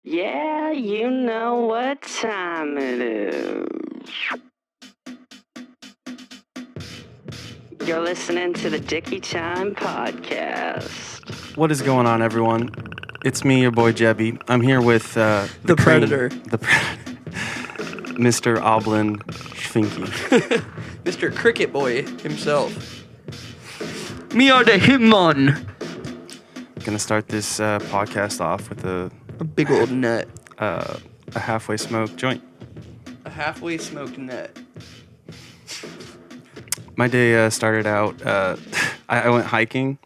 Yeah, you know what time it is. You're listening to the DickeyTime podcast. What is going on, everyone? It's me, your boy Jebby. I'm here with the Predator. Mr. Oblin Schfinky. Mr. Cricket Boy himself. Me are the Hitmon. Gonna start this podcast off with a big old nut. a halfway smoked joint. A halfway smoked nut. My day started out. I went hiking,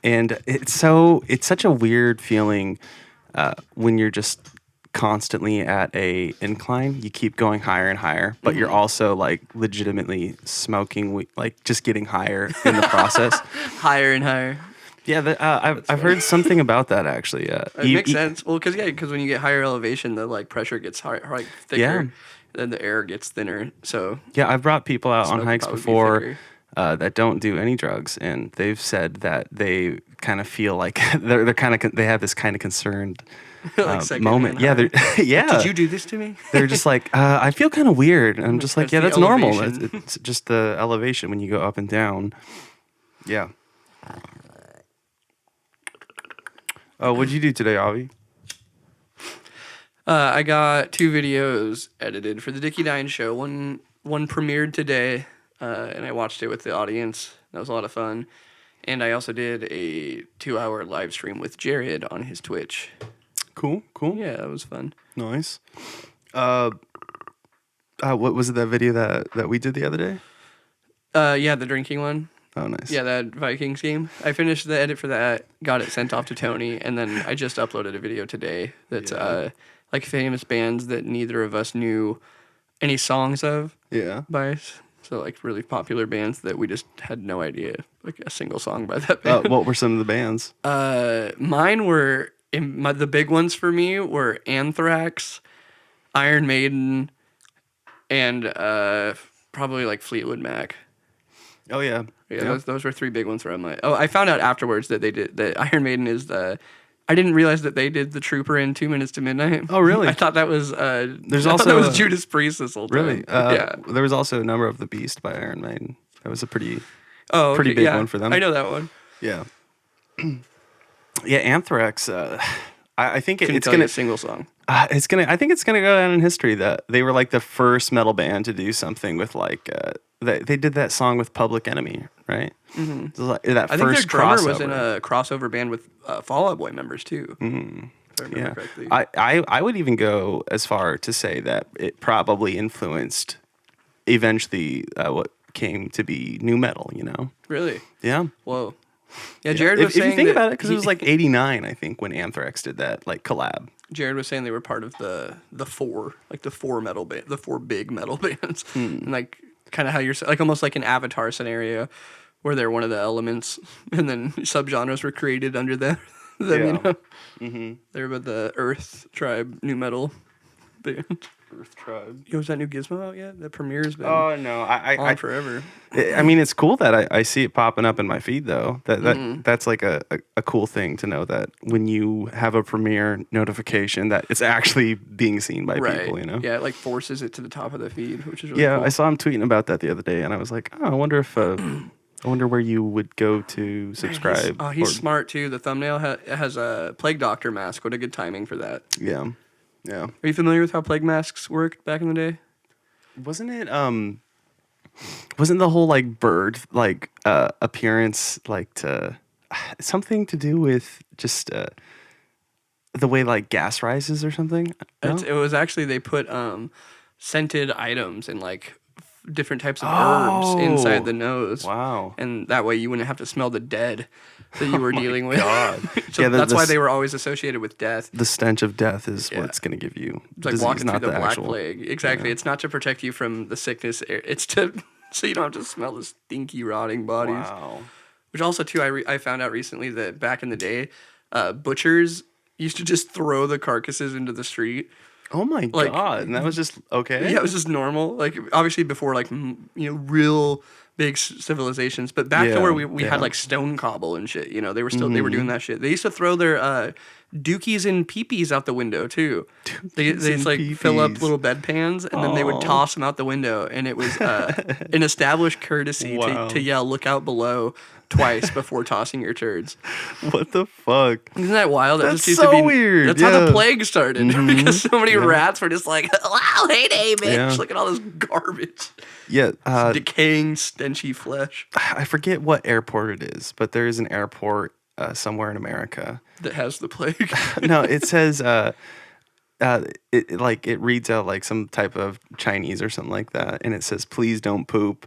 and it's such a weird feeling when you're just constantly at a incline. You keep going higher and higher, but you're also like legitimately smoking, like just getting higher in the process. Higher and higher. Yeah, I've heard something about that actually. It makes sense. Well, because when you get higher elevation, the like pressure gets higher, like thicker. Yeah. Then the air gets thinner. So Yeah, I've brought people out on smoke hikes would probably be before thicker. that don't do any drugs, and they've said that they kind of feel like they're kind of they have this kind of concerned Like second moment. hand Yeah, high. yeah. Did you do this to me? They're just like, I feel kind of weird. And I'm just like, That's yeah, the that's normal. elevation. It's just the elevation when you go up and down. Yeah. Oh, what'd you do today, Avi? I got 2 videos edited for the DickeyTime show. One premiered today, and I watched it with the audience. That was a lot of fun. And I also did a 2-hour live stream with Jared on his Twitch. Cool. Yeah, that was fun. Nice. What was it, that video that we did the other day? Yeah, the drinking one. Oh, nice. Yeah, that Vikings game. I finished the edit for that, got it sent off to Tony, and then I just uploaded a video today that's like famous bands that neither of us knew any songs of Yeah. by us. So like really popular bands that we just had no idea like a single song by that band. What were some of the bands? Mine were the big ones for me were Anthrax, Iron Maiden, and probably like Fleetwood Mac. Oh, yeah. Yeah, those were 3 big ones for my. Oh, I found out afterwards that they did that. Iron Maiden is the. I didn't realize that they did the Trooper in 2 Minutes to Midnight. Oh, really? I thought that was. There's I thought also that was Judas Priest this whole time. Really? Yeah. There was also Number of the Beast by Iron Maiden. That was a pretty Okay, big yeah. one for them. I know that one. Yeah. Yeah, Anthrax. I think Couldn't it's tell you gonna. a single song. I think it's gonna go down in history that they were like the first metal band to do something with like. They did that song with Public Enemy, right? Mm-hmm. Like that I think their first drummer crossover. was in a crossover band with Fall Out Boy members too. Mm-hmm. If I remember correctly. I would even go as far to say that it probably influenced eventually what came to be nu metal. You know? Really? Yeah. Whoa. Yeah, Jared was if saying you think that about it, because it was like '89, I think, when Anthrax did that like collab. Jared was saying they were part of the 4 metal band, the 4 big metal bands, and like kind of how you're like almost like an Avatar scenario where they're one of the elements, and then subgenres were created under them. Yeah. You know, Mm-hmm. they're with the Earth Tribe new metal band. Earth Tribe. Yo, is that new Gizmo out yet? The premiere's been Oh no, on forever. I mean, it's cool that I see it popping up in my feed though. That's like a cool thing to know that when you have a premiere notification that it's actually being seen by people. You know? Yeah, it like forces it to the top of the feed, which is really Yeah, cool. I saw him tweeting about that the other day, and I was like, oh, I wonder if I wonder where you would go to subscribe. He's smart too. The thumbnail has a Plague Doctor mask. What a good timing for that. Yeah. Are you familiar with how plague masks worked back in the day? Wasn't it wasn't the whole like bird like appearance like to something to do with just the way like gas rises or something? No? It was actually they put scented items and like different types of herbs inside the nose. Wow. And that way you wouldn't have to smell the dead that you were dealing with. God. So Yeah, that's why they were always associated with death. The stench of death is Yeah. what's going to give you It's like disease, walking not through the black actual plague. Exactly. Yeah. It's not to protect you from the sickness. It's to so you don't have to smell the stinky, rotting bodies. Wow. Which also too, I found out recently that back in the day, butchers used to just throw the carcasses into the street. Oh my Like- God. And that was just okay? Yeah, it was just normal. Like obviously before like real big civilizations. But back to where we had like stone cobble and shit. You know, they were still they were doing that shit. They used to throw their dookies and peepees out the window too. They like fill up little bedpans and then they would toss them out the window, and it was an established courtesy to yell "look out below" twice before tossing your turds. What the fuck? Isn't that wild? That's so weird. That's how the plague started because so many rats were just like, "Wow, heyday, bitch! Yeah. Look at all this garbage." Yeah, Decaying, stenchy flesh. I forget what airport it is, but there is an airport somewhere in America that has the plague. No, it says it reads out like some type of Chinese or something like that, and it says, "Please don't poop."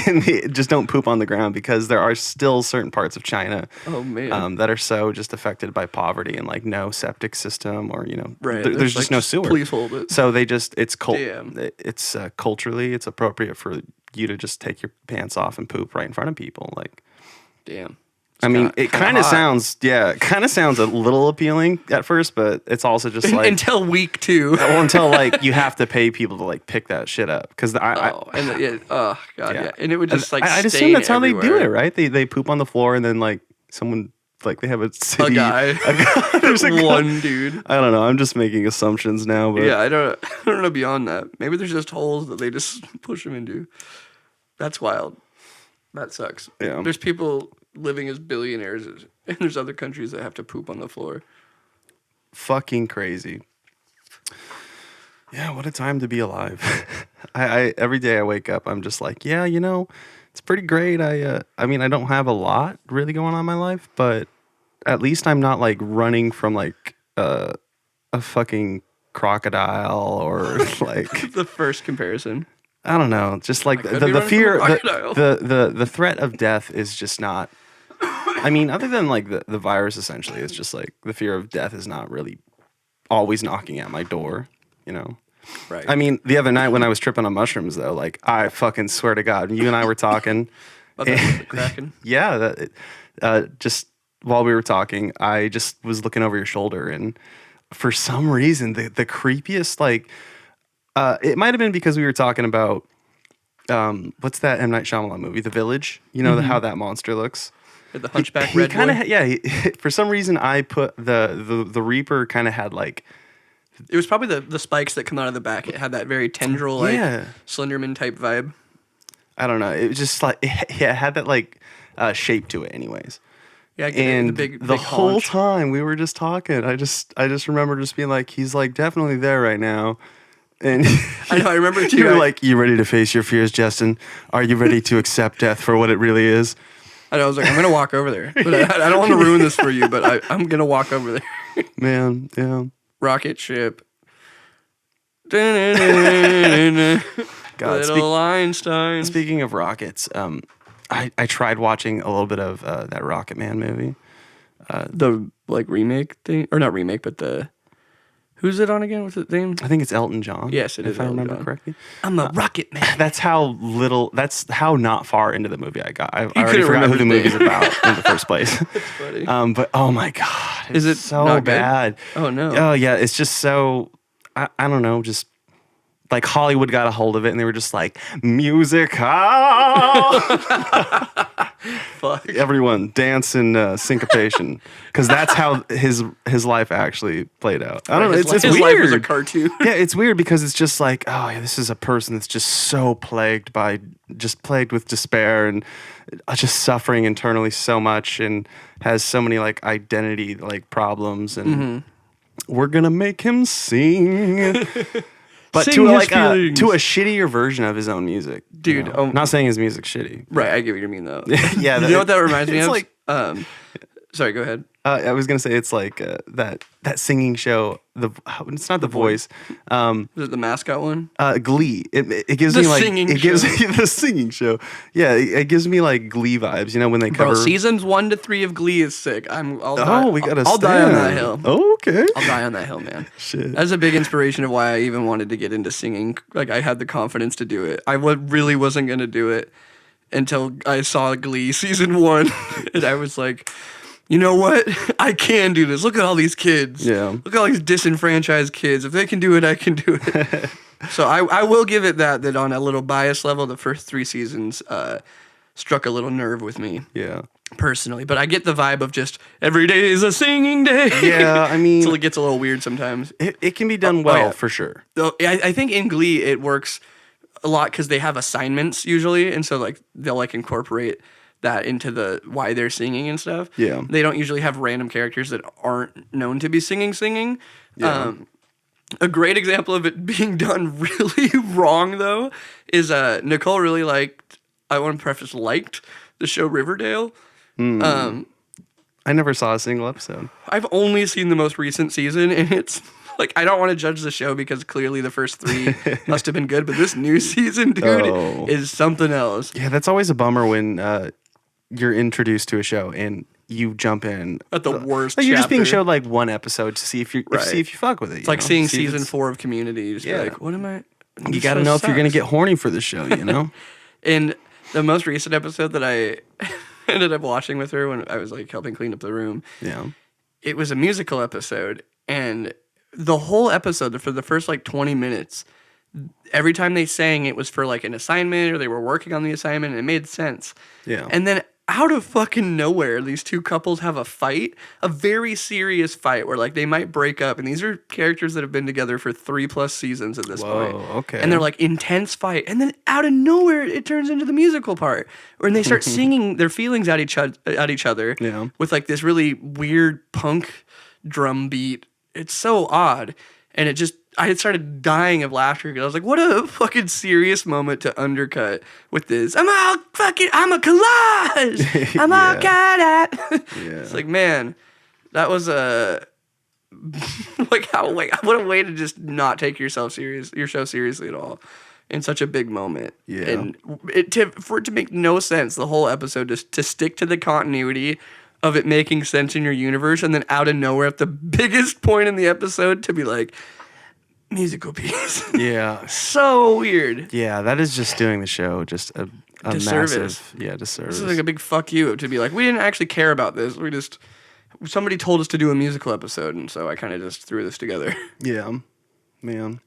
And just don't poop on the ground, because there are still certain parts of China that are so just affected by poverty and like no septic system, or there's just no sewer. Please hold it. So it's culturally it's appropriate for you to just take your pants off and poop right in front of people. Like, damn. I mean, it kind of sounds a little appealing at first, but it's also just like until week 2. Well, until like you have to pay people to like pick that shit up, because and it would just like I'd assume that's how they do it, right? They poop on the floor, and then like someone like they have a city, a guy, there's one dude. I don't know. I'm just making assumptions now, but I don't know beyond that. Maybe there's just holes that they just push them into. That's wild. That sucks. Yeah. There's people living as billionaires, and there's other countries that have to poop on the floor. Fucking crazy. Yeah, what a time to be alive. I every day I wake up, I'm just like, yeah, it's pretty great. I mean, I don't have a lot really going on in my life, but at least I'm not like running from like a fucking crocodile or like the first comparison. I don't know, just like the fear, the threat of death is just not. I mean, other than like the virus, essentially, it's just like the fear of death is not really always knocking at my door, Right. I mean, the other night when I was tripping on mushrooms, though, like I fucking swear to God, you and I were talking. Cracking. Yeah, just while we were talking, I just was looking over your shoulder, and for some reason, the creepiest like. It might have been because we were talking about what's that M. Night Shyamalan movie, The Village? You know how that monster looks. The hunchback red boy. For some reason, I put the Reaper kind of had like. It was probably the spikes that come out of the back. It had that very tendril, like Slenderman type vibe. I don't know. It was just like it had that like shape to it, anyways. Yeah, and the big whole haunch. time we were just talking, I just remember just being like, he's like definitely there right now. And I know, I remember too. You were like, "You ready to face your fears, Justin? Are you ready to accept death for what it really is?" I was like, I'm gonna walk over there, but I don't want to ruin this for you. But I'm gonna walk over there. Man, yeah. Rocket ship. God, Little Einstein. Speaking of rockets, I tried watching a little bit of that Rocket Man movie. The like remake thing, or not remake, but the. Who's it on again? What's his name? I think it's Elton John. Yes, it is. If I remember correctly. I'm a rocket man. That's how not far into the movie I got. I already forgot who the movie's about in the first place. That's funny. But oh my God. Is it so not bad? Good? Oh no. Oh yeah, it's just so, I don't know, just like Hollywood got a hold of it and they were just like, music. Fuck. Everyone dance in syncopation, because that's how his life actually played out. I don't know. It's his weird. Life was a cartoon. Yeah, it's weird because it's just like, oh yeah, this is a person that's just so plagued with despair and just suffering internally so much, and has so many like identity like problems, and we're gonna make him sing. But Sing to his like feelings. to a shittier version of his own music, Dude. Not saying his music's shitty, Right, I get what you mean though. Yeah, you know what that reminds me it's of? like- Sorry, go ahead. I was gonna say it's like that singing show. It's not The Voice. Is it the mascot one? Glee. It gives The me like singing it gives me the singing show. Yeah, it gives me like Glee vibes. You know when they cover. Bro, seasons 1 to 3 of Glee is sick. We gotta. I'll die on that hill. Oh, okay. I'll die on that hill, man. Shit. That's a big inspiration of why I even wanted to get into singing. Like I had the confidence to do it. I really wasn't gonna do it until I saw Glee season 1, and I was like, you know what? I can do this. Look at all these kids. Yeah. Look at all these disenfranchised kids. If they can do it, I can do it. So I will give it that on a little bias level, the first 3 seasons struck a little nerve with me. Yeah. Personally, but I get the vibe of just every day is a singing day. Yeah, I mean, until it gets a little weird sometimes. It can be done well, for sure. Though I think in Glee it works a lot because they have assignments usually, and so like they'll like incorporate that into the why they're singing and stuff. Yeah, they don't usually have random characters that aren't known to be singing. Yeah. A great example of it being done really wrong though is Nicole really liked. I want to preface liked the show Riverdale. I never saw a single episode. I've only seen the most recent season, and it's like I don't want to judge the show because clearly the first 3 must have been good, but this new season, dude, is something else. Yeah, that's always a bummer when you're introduced to a show and you jump in at the worst. Like you're just being chapter. showed like one episode to see if you see if you fuck with it. It's like seeing season 4 of Community. You just be like, what am I? You got to know if you're gonna get horny for the show, you know. And the most recent episode that I ended up watching with her when I was like helping clean up the room. Yeah. It was a musical episode, and the whole episode for the first like 20 minutes, every time they sang, it was for like an assignment or they were working on the assignment, and it made sense. Yeah. And then out of fucking nowhere, these 2 couples have a fight, a very serious fight where like they might break up, and these are characters that have been together for 3+ seasons at this point. Okay. And they're like intense fight, and then out of nowhere it turns into the musical part, when they start singing their feelings at each other, Yeah. with like this really weird punk drum beat. It's so odd, and I had started dying of laughter because I was like, what a fucking serious moment to undercut with this. I'm a collage. I'm all cut at. It's like, man, that was a what a way to just not take your show seriously at all in such a big moment. Yeah. And for it to make no sense, the whole episode, just to stick to the continuity of it making sense in your universe, and then out of nowhere at the biggest point in the episode to be like, musical piece. Yeah. So weird. Yeah, that is just doing the show just a Disservice. massive disservice. This is like a big fuck you to be like, we didn't actually care about this. Somebody told us to do a musical episode, and so I kind of just threw this together. Yeah, man.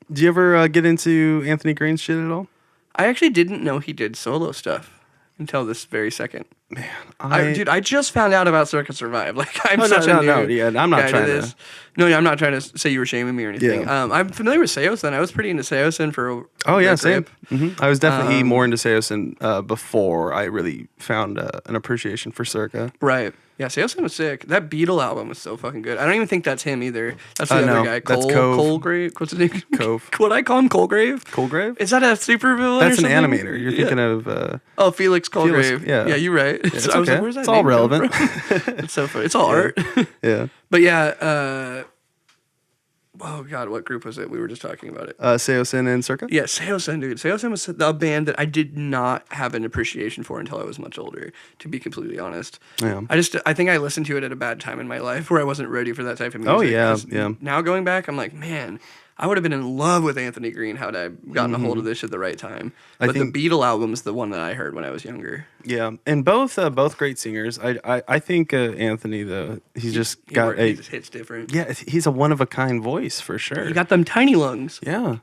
Do you ever get into Anthony Green's shit at all? I actually didn't know he did solo stuff until this very second. Man, I just found out about Circa Survive. Like, I'm such a nerd. Yeah, I'm not trying to. No, I'm not trying to say you were shaming me or anything. Yeah. I'm familiar with Seosin. I was pretty into Seosin for. Oh yeah, same. I was definitely Um, more into Seosin before I really found an appreciation for Circa. Right. Yeah, Seosin was sick. That Beatle album was so fucking good. I don't even think that's him either. That's the no, other guy. that's Cove. Colgrave. What's his name? Cove. What I call him, Colgrave? Colgrave? Is that a super villain? That's or an something? animator. You're thinking of. Oh, Felix Colgrave. Felix, yeah. Yeah, you're right. It's I was okay. like, where's that It's all name come relevant. from? It's so funny. It's all art. Yeah. But yeah, oh God, what group was it? We were just talking about it. Seosin and Circa? Yeah, Seosin, dude. Seosin was a band that I did not have an appreciation for until I was much older, to be completely honest. Yeah. I think I listened to it at a bad time in my life where I wasn't ready for that type of music. Oh, yeah, 'Cause yeah. Now going back, I'm like, man, I would have been in love with Anthony Green had I gotten a hold of this at the right time. But the Beatle album's the one that I heard when I was younger. Yeah, and both great singers. I think Anthony though he just He just hits different. Yeah, he's a one of a kind voice for sure. He got them tiny lungs. Yeah,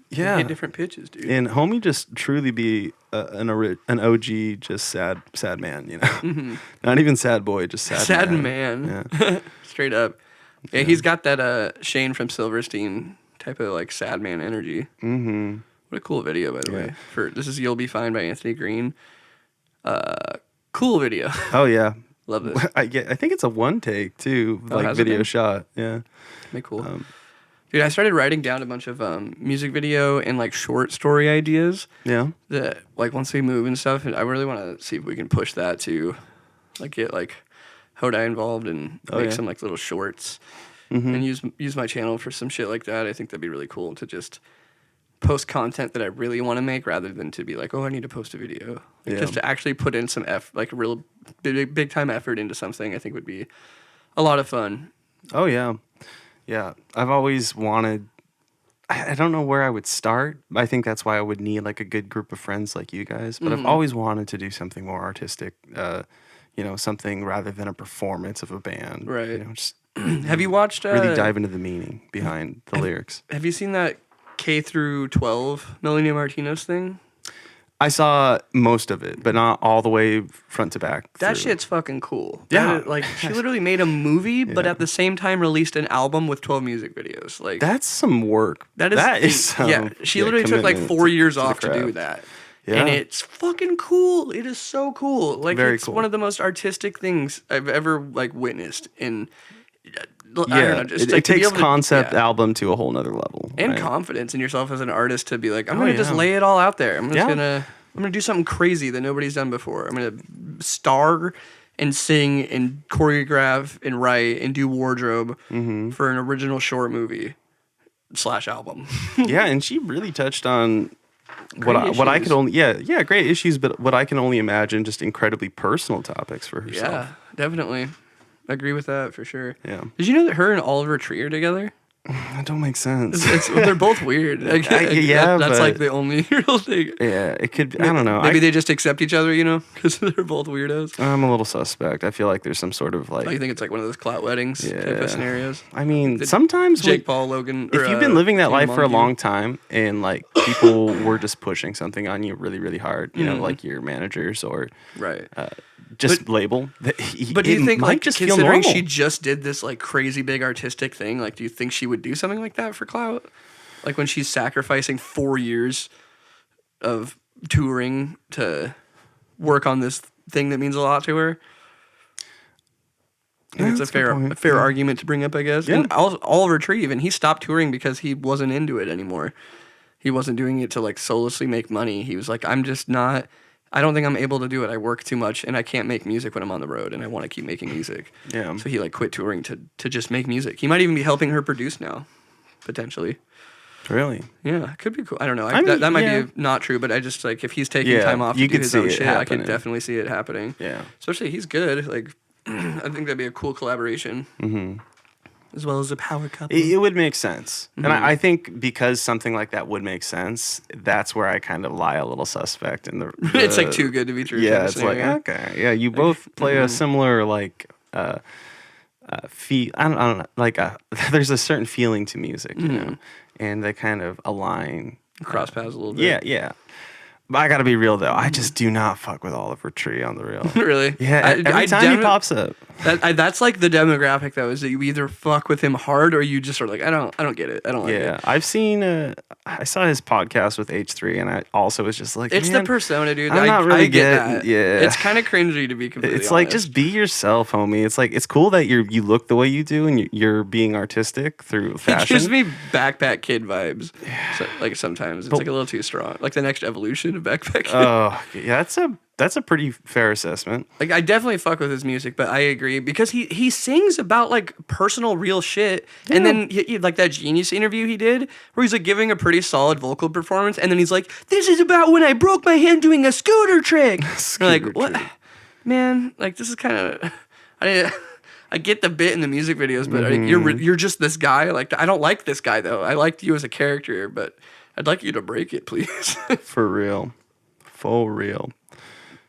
He hit different pitches, dude. And homie just truly be an OG, just sad man. You know, not even sad boy, just sad man. Yeah. Straight up. Yeah, he's got that Shane from Silverstein type of like sad man energy. Mm-hmm. What a cool video, by the way. This is "You'll Be Fine" by Anthony Green. Cool video. Oh yeah, Love this. I think it's a one take too, like video shot. Yeah, Very cool. Dude, I started writing down a bunch of music video and like short story ideas. Yeah. That like once we move and stuff, and I really want to see if we can push that to like get like Hodai involved and make some like little shorts and use my channel for some shit like that. I think that'd be really cool to just post content that I really want to make rather than to be like, oh, I need to post a video. Like, just to actually put in some like real big time effort into something, I think would be a lot of fun. Oh yeah. Yeah, I've always wanted. I don't know where I would start. I think that's why I would need like a good group of friends like you guys. But I've always wanted to do something more artistic. something rather than a performance of a band. Right. Just Have you watched really dive into the meaning behind the lyrics. Have you seen that K through 12 Melania Martinez thing? I saw most of it, but not all the way front to back. That through. shit's fucking cool. Yeah. She literally made a movie, but Yeah. at the same time released an album with 12 music videos. Like, That's some work. that is some, yeah. She literally took like 4 years off to do that. Yeah. And it's fucking cool. It is so cool. Like, Very it's cool. one of the most artistic things I've ever like witnessed. And I don't Yeah, know, just it like to be takes able to- concept yeah. album to a whole nother level. And right? confidence in yourself as an artist to be like, I'm Oh, gonna just yeah. lay it all out there. I'm just Yeah. I'm gonna do something crazy that nobody's done before. I'm gonna star and sing and choreograph and write and do wardrobe Mm-hmm. for an original short movie / album. Yeah, and she really touched on what I issues. could only great issues, but what I can only imagine just incredibly personal topics for herself. Yeah, definitely. I agree with that for sure. Yeah. Did you know that her and Oliver Tree are together? That don't make sense. They're both weird. Yeah, that's but- like the only real thing. Yeah, it could. I don't know. Maybe they just accept each other, because they're both weirdos. I'm a little suspect. I feel like there's some sort of I think it's like one of those clout weddings type Yeah. of scenarios. I mean, sometimes Jake Paul, Logan. if you've been living that King life for a Montague. long time and like people were just pushing something on you really, really hard, Mm-hmm. like your managers or Right. just label. But do you think, might like, just feel considering normal? she just did this like crazy big artistic thing, like, do you think she would do something like that for clout? Like when she's sacrificing 4 years of touring to work on this thing that means a lot to her? I think it's that's a good point. a fair argument to bring up, I guess. Yeah. And Oliver Tree, even, he stopped touring because he wasn't into it anymore. He wasn't doing it to like soullessly make money. He was like, I don't think I'm able to do it. I work too much and I can't make music when I'm on the road and I want to keep making music. Yeah. So he like quit touring to just make music. He might even be helping her produce now, potentially. Really? Yeah, it could be cool. I don't know. I mean, that might yeah. be not true, but I just like if he's taking Yeah, time off you to do could his see own it shit, I happening. could definitely see it happening. Yeah. Especially he's good. Like I think that'd be a cool collaboration. Mm-hmm. As well as a power couple. It would make sense. Mm-hmm. And I think because something like that would make sense, that's where I kind of lie a little suspect in the It's like too good to be true. Yeah, type of it's like, scenario. okay. Yeah, you both play a similar like I don't know, like there's a certain feeling to music, you know, and they kind of align. Cross paths a little bit. Yeah. But I gotta be real though. I just do not fuck with Oliver Tree on the real. Really? Yeah, every time he pops up. That's like the demographic though, is that you either fuck with him hard or you just are like, I don't get it. I don't like Yeah, it. I've seen. I saw his podcast with H3, and I also was just like, It's man, the persona, dude. I'm not really I get getting- that. yeah. It's kind of cringy to be completely It's like honest. just be yourself, homie. It's like it's cool that you look the way you do and you're being artistic through It fashion. gives me Backpack Kid vibes. So, like sometimes it's like a little too strong. Like the next evolution of Backpack Kid. Oh, yeah, that's a pretty fair assessment. Like I definitely fuck with his music, but I agree because he sings about like personal real shit, and then like that Genius interview he did where he's like giving a pretty solid vocal performance, and then he's like, "This is about when I broke my hand doing a scooter trick." You're like, what, man? Like this is kind of I get the bit in the music videos, but like, you're just this guy. Like I don't like this guy though. I liked you as a character, but I'd like you to break it, please. For real. For real.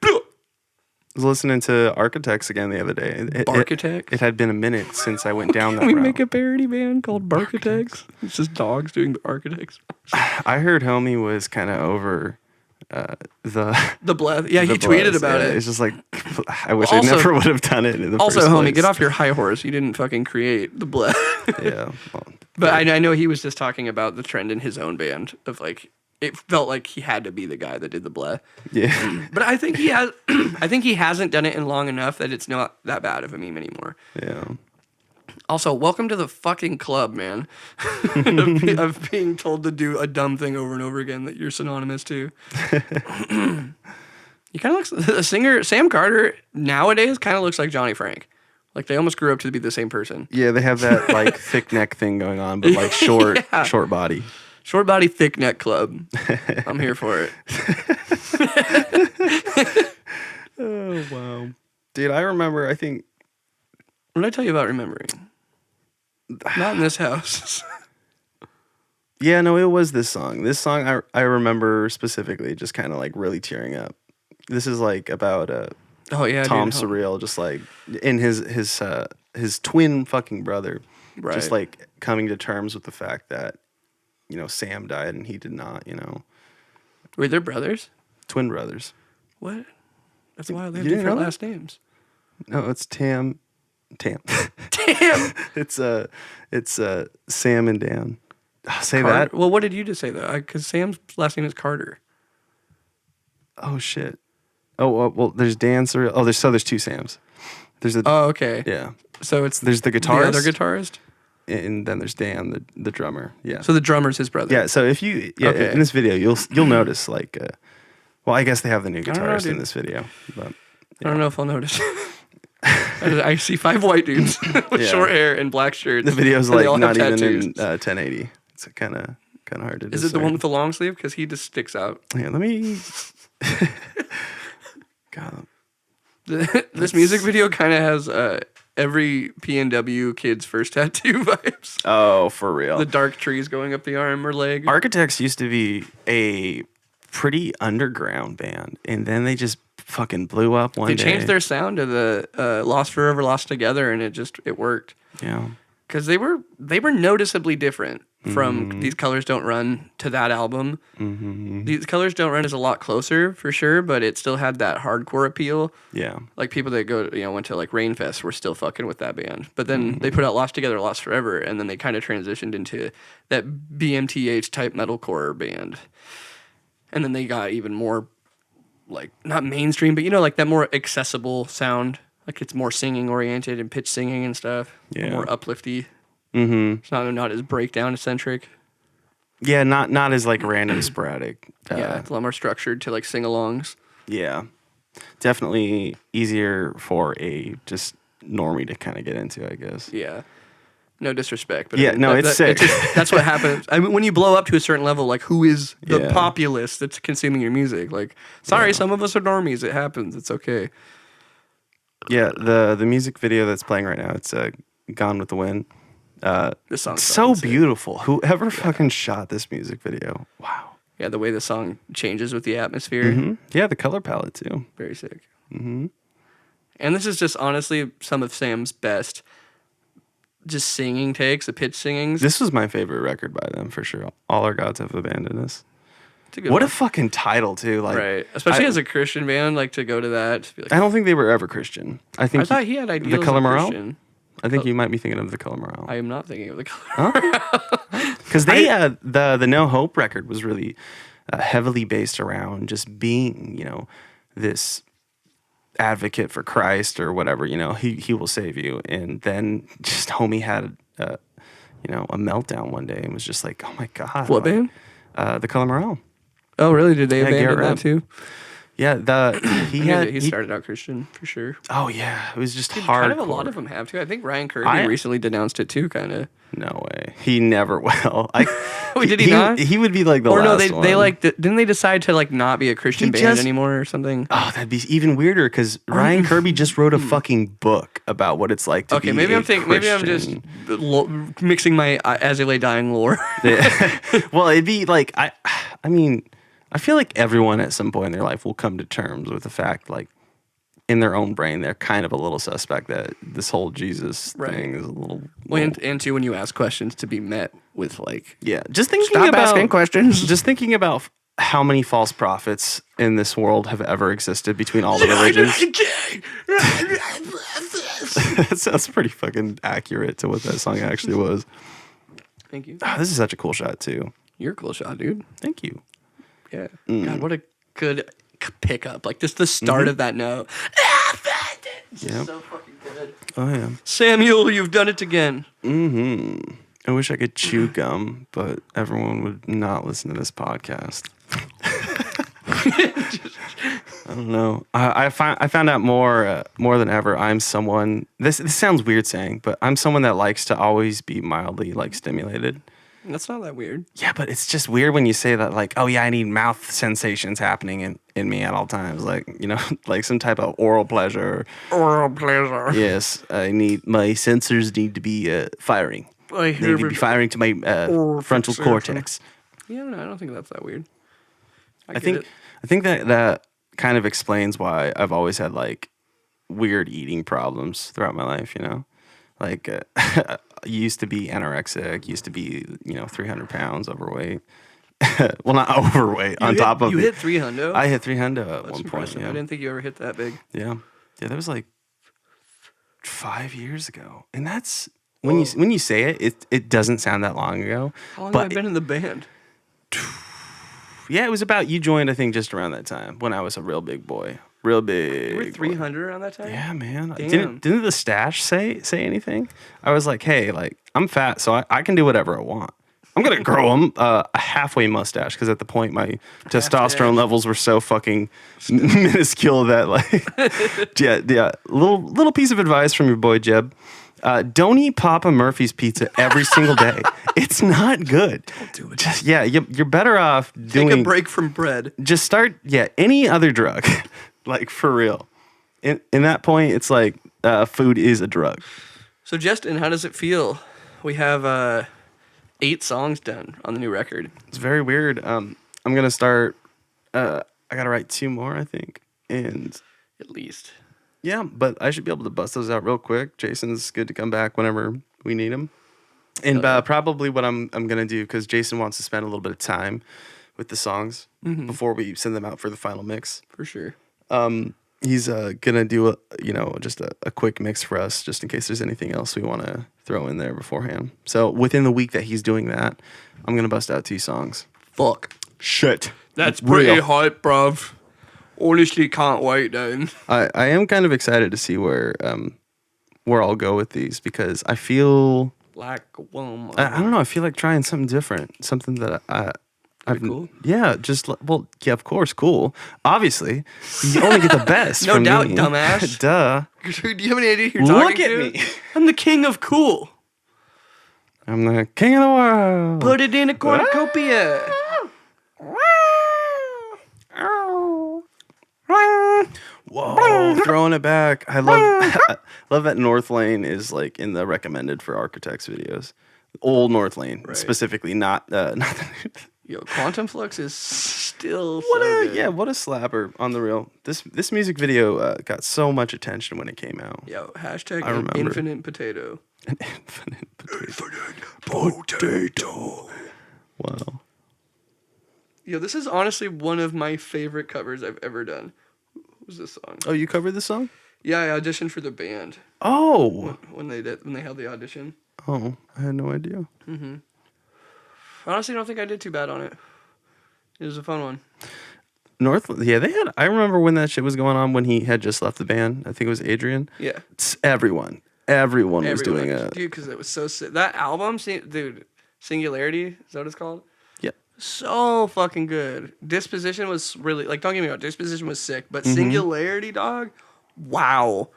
I was listening to Architects again the other day. Barkitects? It had been a minute since I went down that Can we route. make a parody band called Barkitects? It's just dogs doing Architects. I heard homie was kind of over the The blast. Yeah, he the tweeted buzz. about Yeah, it. It's just like I wish Also- I never would have done it in the Also, first homie, place. get off your high horse. You didn't fucking create the blast. Yeah. Well, But I know he was just talking about the trend in his own band of like it felt like he had to be the guy that did the bleh. yeah. But I think he has. I think he hasn't done it in long enough that it's not that bad of a meme anymore. Yeah. Also, welcome to the fucking club, man. of being told to do a dumb thing over and over again that you're synonymous to. You kind of look. The singer Sam Carter nowadays kind of looks like Johnny Frank. Like they almost grew up to be the same person. Yeah, they have that like thick neck thing going on, but like short body. Short body, thick neck club. I'm here for it. Oh wow. Dude, I remember I think What did I tell you about remembering? Not in this house. yeah, no, it was this song. This song I remember specifically just kind of like really tearing up. This is like about Oh yeah, Tom dude. Surreal, just like in his twin fucking brother, Right. just like coming to terms with the fact that Sam died and he did not. Were they brothers? Twin brothers. What? That's why they have You didn't different know that? last names. No, it's Tam. Damn. It's Sam and Dan. Say Carter. that. Well, what did you just say though? Because Sam's last name is Carter. Oh shit. Oh well, there's Dan Surreal. Oh, there's two Sams. There's a Oh, okay. yeah. So it's There's the the guitarist, other guitarist. and then there's Dan, the drummer. Yeah. So the drummer's his brother. Yeah. So if you Okay. in this video you'll notice like well I guess they have the new don't know, guitarist in dude. this video, but I don't know if I'll notice. I see 5 white dudes with Yeah. short hair and black shirts. the video's and they all like have not even in tattoos. 1080. It's kind of hard to. Is it the one with the long sleeve? Because he just sticks out. Yeah. Let me. God. This music video kind of has every PNW kid's first tattoo vibes. Oh, for real. The dark trees going up the arm or leg. Architects used to be a pretty underground band, and then they just fucking blew up one They day. changed their sound to the Lost Forever, Lost Together, and it worked. Yeah. Because they were noticeably different from Mm-hmm. These Colors Don't Run to that album. Mm-hmm. These Colors Don't Run is a lot closer for sure, but it still had that hardcore appeal. Yeah. Like people that went to like Rainfest were still fucking with that band. But then Mm-hmm. they put out Lost Together, Lost Forever, and then they kind of transitioned into that BMTH type metalcore band. And then they got even more like not mainstream, but like that more accessible sound. Like it's more singing oriented and pitch singing and stuff. Yeah. More uplifty. Mm-hmm. It's not as breakdown eccentric. Yeah. Not as like random sporadic. Yeah, it's a lot more structured to like sing-alongs. Yeah. Definitely easier for a just normie to kind of get into, I guess. Yeah. No disrespect, but Yeah, no, it's sick. That's what happens. I mean, when you blow up to a certain level, like who is the Yeah. populace that's consuming your music? Like, sorry, some of us are normies. It happens. It's okay. Yeah. The music video that's playing right now, it's Gone with the Wind. This song's So fucking sick. beautiful. Whoever fucking shot this music video. Wow. Yeah, the way the song changes with the atmosphere, Mm-hmm. Yeah, the color palette too. very sick. Mm-hmm. And this is just honestly some of Sam's best, just singing takes, the pitch singings. This was my favorite record by them for sure. All Our Gods Have Abandoned Us. It's a good What one. a fucking title too. Like, Right, especially I- as a Christian band, like to go to that. To be like, I don't think they were ever Christian. I think I thought he had ideals. The Color of Morale. Christian. I think you might be thinking of The Color Morale. I am not thinking of the color. Because they the No Hope record was really heavily based around just being this advocate for Christ or whatever. He will save you. And then just homie had a meltdown one day and was just like, oh my god. What band? The Color Morale. Oh, really? Did they Yeah, abandon Garrett that Rapp. too? Yeah, He started out Christian for sure. Oh yeah, it was just hard. Kind of a lot of them have too. I think Ryan Kirby I- recently denounced it too, kind of. No way. He never will. Wait, did he not? He would be like the Or no, last one. they like didn't they decide to like not be a Christian He band just- anymore or something? Oh, that'd be even weirder because Ryan Kirby just wrote a fucking book about what it's like to be Okay, maybe a I'm thinking. Maybe I'm just Christian. mixing my As They Lay Dying lore. Well, it'd be like I mean, I feel like everyone at some point in their life will come to terms with the fact, like in their own brain, they're kind of a little suspect that this whole Jesus Right. thing is a little. And too, when you ask questions, to be met with like, Yeah, just thinking stop about asking questions. Just thinking about how many false prophets in this world have ever existed between all the religions. That sounds pretty fucking accurate to what that song actually was. Thank you. Oh, this is such a cool shot too. You're a cool shot, dude. Thank you. Yeah. God, what a good pickup. Like just the start of that note. It's Yep. so fucking good. Oh yeah. Samuel, you've done it again. Mm-hmm. I wish I could chew gum, but everyone would not listen to this podcast. I don't know. I found out more than ever. I'm someone. This sounds weird saying, but I'm someone that likes to always be mildly like stimulated. That's not that weird. Yeah, but it's just weird when you say that. Like, oh yeah, I need mouth sensations happening in me at all times. Like like some type of oral pleasure. Oral pleasure. Yes, my sensors need to be firing. I They need to be firing to my frontal fixation. cortex. Yeah, no, I don't think that's that weird. I think that kind of explains why I've always had like weird eating problems throughout my life, you know? Like, I used to be anorexic, used to be, 300 pounds overweight. Well, not overweight, You hit 300? I hit 300 at That's one point, impressive. yeah. I didn't think you ever hit that big. Yeah. Yeah, that was like 5 years ago. And that's, when you say it doesn't sound that long ago. How long have I been in the band? Yeah, it was about, you joined, I think, just around that time when I was a real big boy. Real big. You were 300 around that time? Yeah, man. Damn. Didn't the stash say anything? I was like, hey, like, I'm fat, so I can do whatever I want. I'm going to grow a halfway mustache because at the point my testosterone levels were so fucking minuscule that, like, yeah. Little piece of advice from your boy Jeb. Don't eat Papa Murphy's pizza every single day. It's not good. Don't do it. Just, you're better off doing... Take a break from bread. Just start, any other drug. Like, for real. In that point, it's like food is a drug. So, Justin, how does it feel? We have 8 songs done on the new record. It's very weird. I'm going to start... I got to write 2 more, I think. And... At least. Yeah, but I should be able to bust those out real quick. Jason's good to come back whenever we need him. And probably what I'm going to do, because Jason wants to spend a little bit of time with the songs before we send them out for the final mix. For sure. He's gonna do just a quick mix for us, just in case there's anything else we want to throw in there beforehand. So within the week that he's doing that, I'm gonna bust out 2 songs. Fuck. Shit. That's pretty hype, bruv. Honestly, can't wait, dude. I am kind of excited to see where I'll go with these, because I feel like a woman. I don't know. I feel like trying something different, something that I've cool. Yeah, of course, cool. Obviously, you only get the best. No from doubt, me. dumbass. Duh. Do you have any idea who you're talking to? Look at me. I'm the king of cool. I'm the king of the world. Put it in a cornucopia. Whoa, throwing it back. I love that North Lane is like in the recommended for architects videos. Old North Lane, specifically, not Yo, Quantum Flux is still what a slapper on the real. This music video got so much attention when it came out. Yo, hashtag I remember. infinite potato. An infinite potato. Wow. Yo, this is honestly one of my favorite covers I've ever done. What was this song? Oh, you covered this song? Yeah, I auditioned for the band. Oh. When they held the audition. Oh, I had no idea. Mm-hmm. Honestly, I don't think I did too bad on it. It was a fun one. I remember when that shit was going on when he had just left the band. I think it was Adrian. Yeah. Everyone was doing it. Dude, because it was so sick. That album, dude, Singularity, is that what it's called? Yeah. So fucking good. Disposition was really, like, don't get me wrong, Disposition was sick, but Singularity, dog, wow.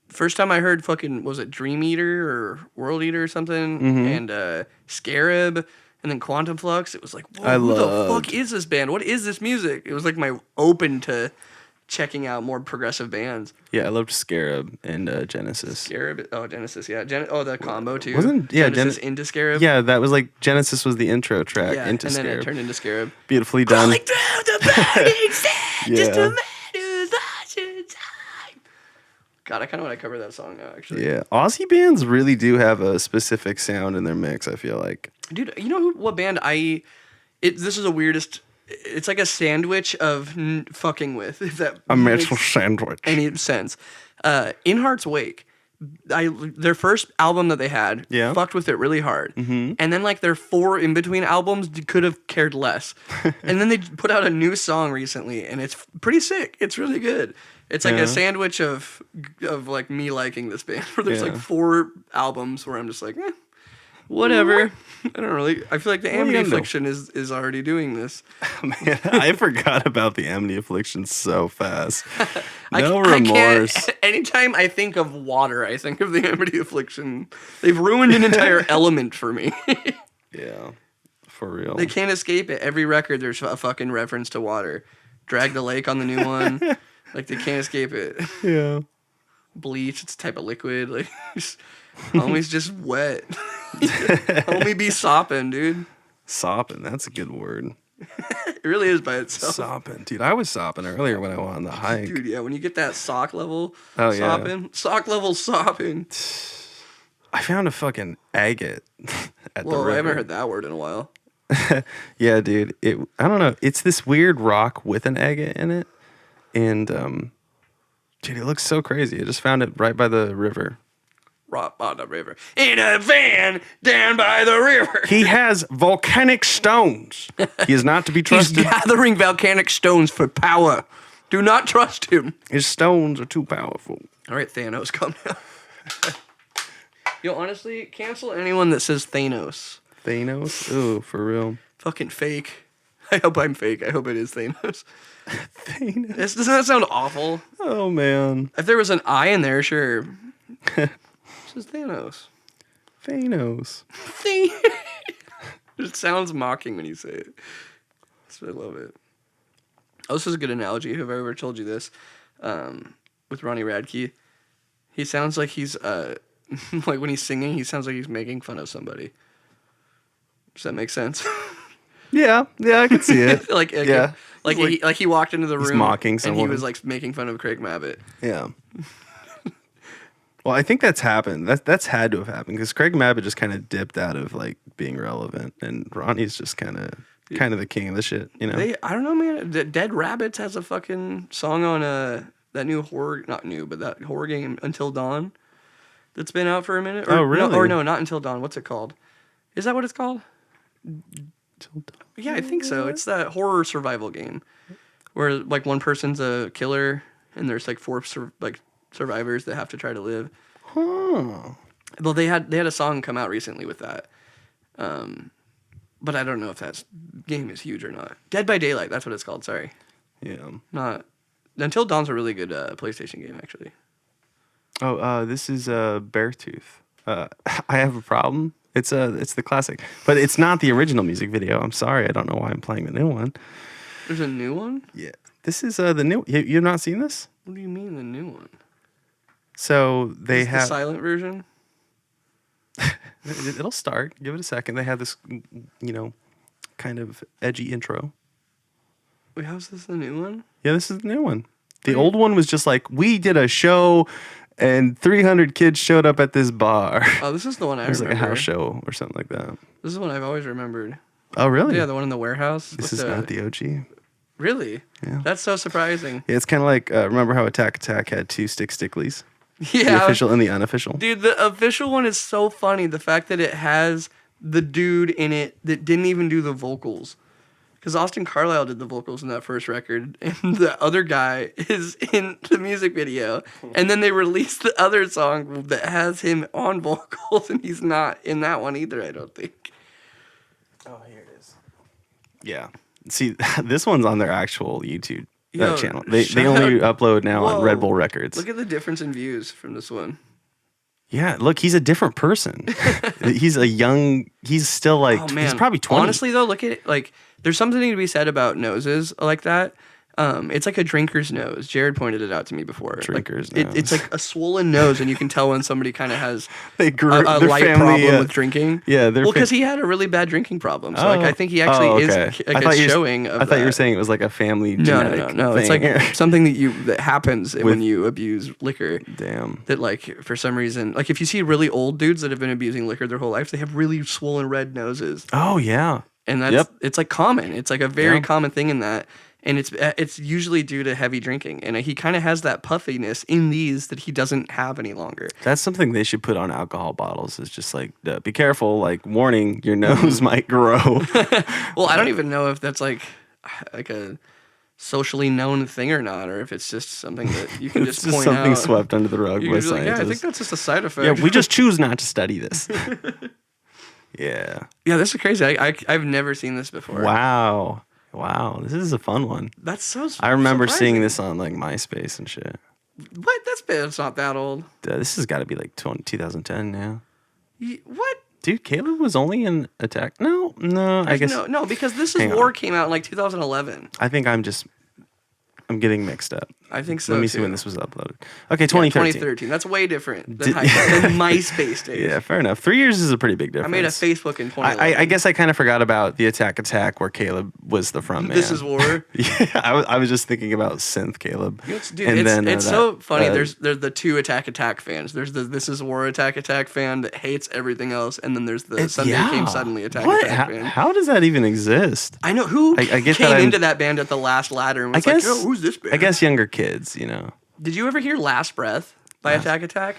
First time I heard fucking, was it Dream Eater or World Eater or something? And Scarab, and then Quantum Flux. It was like, whoa, who the fuck is this band? What is this music? It was like my open to checking out more progressive bands. Yeah, I loved Scarab and Genesis. Genesis, yeah. The combo too. Genesis into Scarab? Yeah, that was like, Genesis was the intro track into Scarab. And then it turned into Scarab. Beautifully done. Crawling through the burning sand, just a man who's lost in time. God, I kind of want to cover that song now, actually. Yeah, Aussie bands really do have a specific sound in their mix, I feel like. Dude, you know what band this is the weirdest, it's like a sandwich of fucking with, if that a metal sandwich. Any sense. In Heart's Wake, their first album that they had, fucked with it really hard. And then like their 4 in-between albums could have cared less. And then they put out a new song recently, and it's pretty sick. It's really good. It's like a sandwich of like me liking this band, where there's like 4 albums where I'm just like, whatever. I don't really. I feel like the Amity Affliction is already doing this. Man, I forgot about the Amity Affliction so fast. No remorse. Anytime I think of water, I think of the Amity Affliction. They've ruined an entire element for me. Yeah, for real. They can't escape it. Every record, there's a fucking reference to water. Drag the Lake on the new one. Like, they can't escape it. Yeah. Bleach, it's a type of liquid. Like, homie's just wet. Homie be sopping, dude. Sopping, that's a good word. It really is by itself. Sopping, dude. I was sopping earlier when I went on the hike. Dude, yeah, when you get that sock level yeah. sock level sopping. I found a fucking agate at the river. I haven't heard that word in a while. Yeah, dude. I don't know. It's this weird rock with an agate in it. And, dude, it looks so crazy. I just found it right by the river. Rock on the river. In a van down by the river. He has volcanic stones. He is not to be trusted. He's gathering volcanic stones for power. Do not trust him. His stones are too powerful. All right, Thanos, calm down. Yo, honestly, cancel anyone that says Thanos. Thanos? Ooh, for real. Fucking fake. I hope I'm fake. I hope it is Thanos. Thanos. Doesn't that sound awful? Oh, man. If there was an I in there, sure. This is Thanos. Thanos. It sounds mocking when you say it. So I love it. Oh, this is a good analogy. Have I ever told you this? With Ronnie Radke. He sounds like he's, like when he's singing, he sounds like he's making fun of somebody. Does that make sense? Yeah, I can see it. Like he walked into the room mocking someone. and he was like making fun of Craig Mabbitt. Yeah. Well, I think that's happened. That's had to have happened because Craig Mabbitt just kind of dipped out of like being relevant, and Ronnie's just kind of the king of the shit, you know. I don't know, man. Dead Rabbits has a fucking song on that new horror, not new, but that horror game Until Dawn that's been out for a minute. Oh, really? No, not Until Dawn. What's it called? Is that what it's called? Until Dawn. Yeah, I think so. It's that horror survival game where like one person's a killer and there's like four survivors that have to try to live. Huh. Well, they had a song come out recently with that. But I don't know if that game is huge or not. Dead by Daylight, that's what it's called. Sorry. Yeah. Not Until Dawn's a really good PlayStation game, actually. Oh, this is Beartooth. I have a problem. It's the classic, but it's not the original music video. I'm sorry, I don't know why I'm playing the new one. There's a new one? Yeah, this is the new. You've not seen this? What do you mean the new one? So they have the silent version. It'll start. Give it a second. They have this, kind of edgy intro. Wait, how's this the new one? Yeah, this is the new one. The old one was just like, we did a show and 300 kids showed up at this bar. Oh, this is the one I remember. It was like a house show or something like that. This is one I've always remembered. Oh, really? Yeah, the one in the warehouse. This is not the OG. Really? Yeah. That's so surprising. Yeah, it's kind of like, remember how Attack Attack had two Stickleys? Yeah. The official and the unofficial. Dude, the official one is so funny. The fact that it has the dude in it that didn't even do the vocals. Because Austin Carlisle did the vocals in that first record, and the other guy is in the music video. And then they released the other song that has him on vocals, and he's not in that one either, I don't think. Oh, here it is. Yeah. See, this one's on their actual YouTube channel. They only upload now on Red Bull Records. Look at the difference in views from this one. Yeah, look, he's a different person. He's still like, he's probably 20. Honestly, though, look at it, like, there's something to be said about noses like that. It's like a drinker's nose. Jared pointed it out to me before. Drinker's nose. It's like a swollen nose, and you can tell when somebody kind of has a light family, problem with drinking. Yeah, because he had a really bad drinking problem. So I think he actually is a showing of I thought you were saying it was like a family genetic No. It's like something that happens when you abuse liquor. Damn. That like for some reason, like if you see really old dudes that have been abusing liquor their whole life, they have really swollen red noses. Oh yeah. And it's like common. It's like a very common thing in that. And it's usually due to heavy drinking. And he kind of has that puffiness in these that he doesn't have any longer. That's something they should put on alcohol bottles. It's just like, be careful, like, warning, your nose might grow. Well, I don't even know if that's like a socially known thing or not, or if it's just something that you can just point out. Something swept under the rug by scientists. Yeah, I think that's just a side effect. Yeah, we just choose not to study this. Yeah. Yeah, this is crazy. I've never seen this before. Wow, this is a fun one. That's so I remember seeing this on like MySpace and shit. What? It's not that old. This has got to be like 2010 now. What? Dude, Caleb was only in Attack. No, I guess no, because This Is War came out in like 2011. I think I'm getting mixed up. I think so. Let me see too. when this was uploaded. Okay, 2013. Yeah, 2013. That's way different than MySpace days. Yeah, fair enough. 3 years is a pretty big difference. I made a Facebook in 2011. I guess I kind of forgot about the Attack where Caleb was the front man. This is War. Yeah, I was just thinking about Synth Caleb. Dude, it's so funny. There's the two Attack fans. There's the This Is War Attack fan that hates everything else, and then there's the Sunday Came Suddenly Attack fan. How does that even exist? I know who I guess came into that band at the last ladder and was like, "Yo, who's this band?" I guess younger kids, you know. Did you ever hear Last Breath by Attack?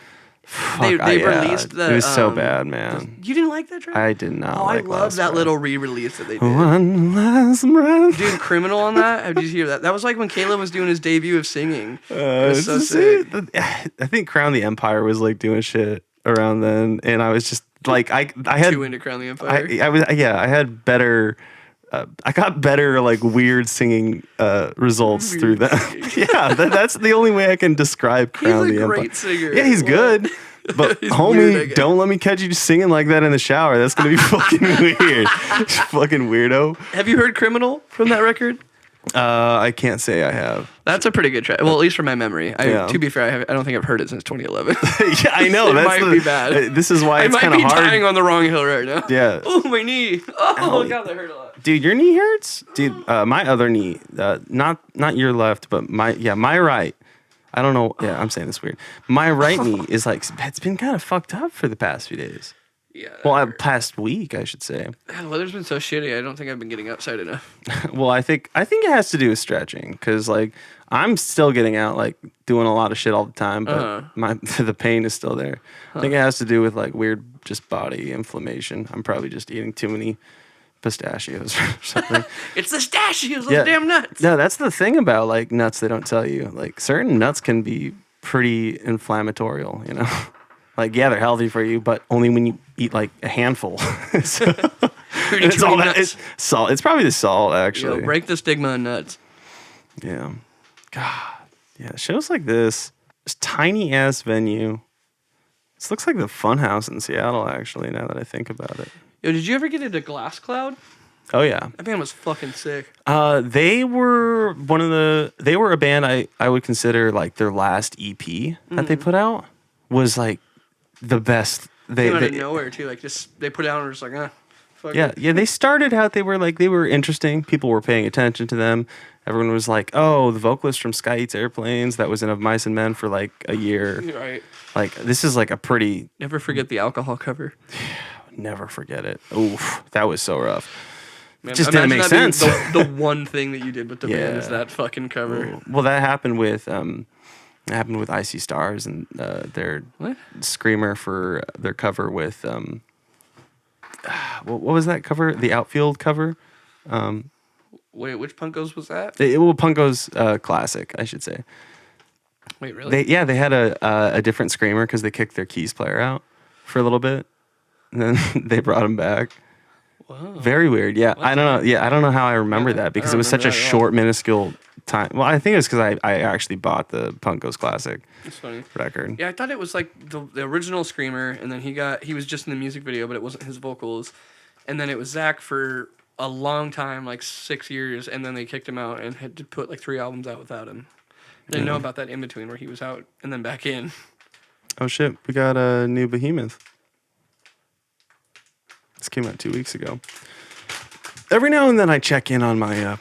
They released the. It was so bad, man. You didn't like that track? I did not. I love that little re-release that they did. One last breath. Dude, Criminal on that. How did you hear that? That was like when Caleb was doing his debut of singing. It was so sick. I think Crown the Empire was like doing shit around then, and I was just like, I had too into Crown the Empire. I had better. I got better like weird singing results through that. Yeah, that's the only way I can describe Crown the Empire. He's a great singer. Yeah, he's good. But homie, weird, don't let me catch you singing like that in the shower. That's gonna be fucking weird. Fucking weirdo. Have you heard Criminal from that record? I can't say I have. That's a pretty good track. Well, at least from my memory. To be fair, I don't think I've heard it since 2011. Yeah, I know. It might be bad. This is why it's kind of hard. I might be dying on the wrong hill right now. Yeah. Oh, my knee. Oh, God, that hurt a lot. Dude, your knee hurts? Dude, my other knee, not your left, but my right. I don't know. Yeah, I'm saying this weird. My right knee is like, it's been kind of fucked up for the past few days. Yeah. Well, past week, I should say. The weather's been so shitty. I don't think I've been getting outside enough. Well, I think it has to do with stretching, because like I'm still getting out, like doing a lot of shit all the time, but the pain is still there. I think it has to do with like weird just body inflammation. I'm probably just eating too many pistachios or something. It's the pistachios, those damn nuts. No, that's the thing about like nuts they don't tell you. Like certain nuts can be pretty inflammatory, you know. Like, yeah, they're healthy for you, but only when you eat like a handful. So, it's all that. It's salt. It's probably the salt, actually. Break the stigma on nuts. Yeah. God. Yeah. Shows like this tiny ass venue. This looks like the Funhouse in Seattle, actually. Now that I think about it. Yo, did you ever get into Glass Cloud? Oh yeah. That band was fucking sick. They were a band I would consider like their last EP that they put out was like the best. They came out of nowhere too. Like just they put it out and were just like, fuck it. Yeah. They started out. They were interesting. People were paying attention to them. Everyone was like, "Oh, the vocalist from Sky Eats Airplanes that was in Of Mice and Men for like a year." Right. Like this is like a pretty. Never forget the alcohol cover. Never forget it. Oof, that was so rough. Man, just didn't make sense. The one thing that you did with the band is that fucking cover. Well, that happened with Icy Stars and their screamer for their cover with what was that cover? The Outfield cover. Wait, which Punkos was that? Punko's classic, I should say. Wait, really? They had a different screamer because they kicked their keys player out for a little bit, and then they brought him back. Whoa. Very weird. Yeah, I don't know. Yeah, I don't know how I remember that because it was such a short, minuscule time. Well, I think it was because I actually bought the Punkos Classic record. Yeah, I thought it was like the original screamer, and then he was just in the music video, but it wasn't his vocals. And then it was Zach for a long time, like 6 years, and then they kicked him out and had to put like 3 albums out without him. Didn't know about that in between where he was out and then back in. Oh shit, we got a new Behemoth. This came out 2 weeks ago. Every now and then I check in on my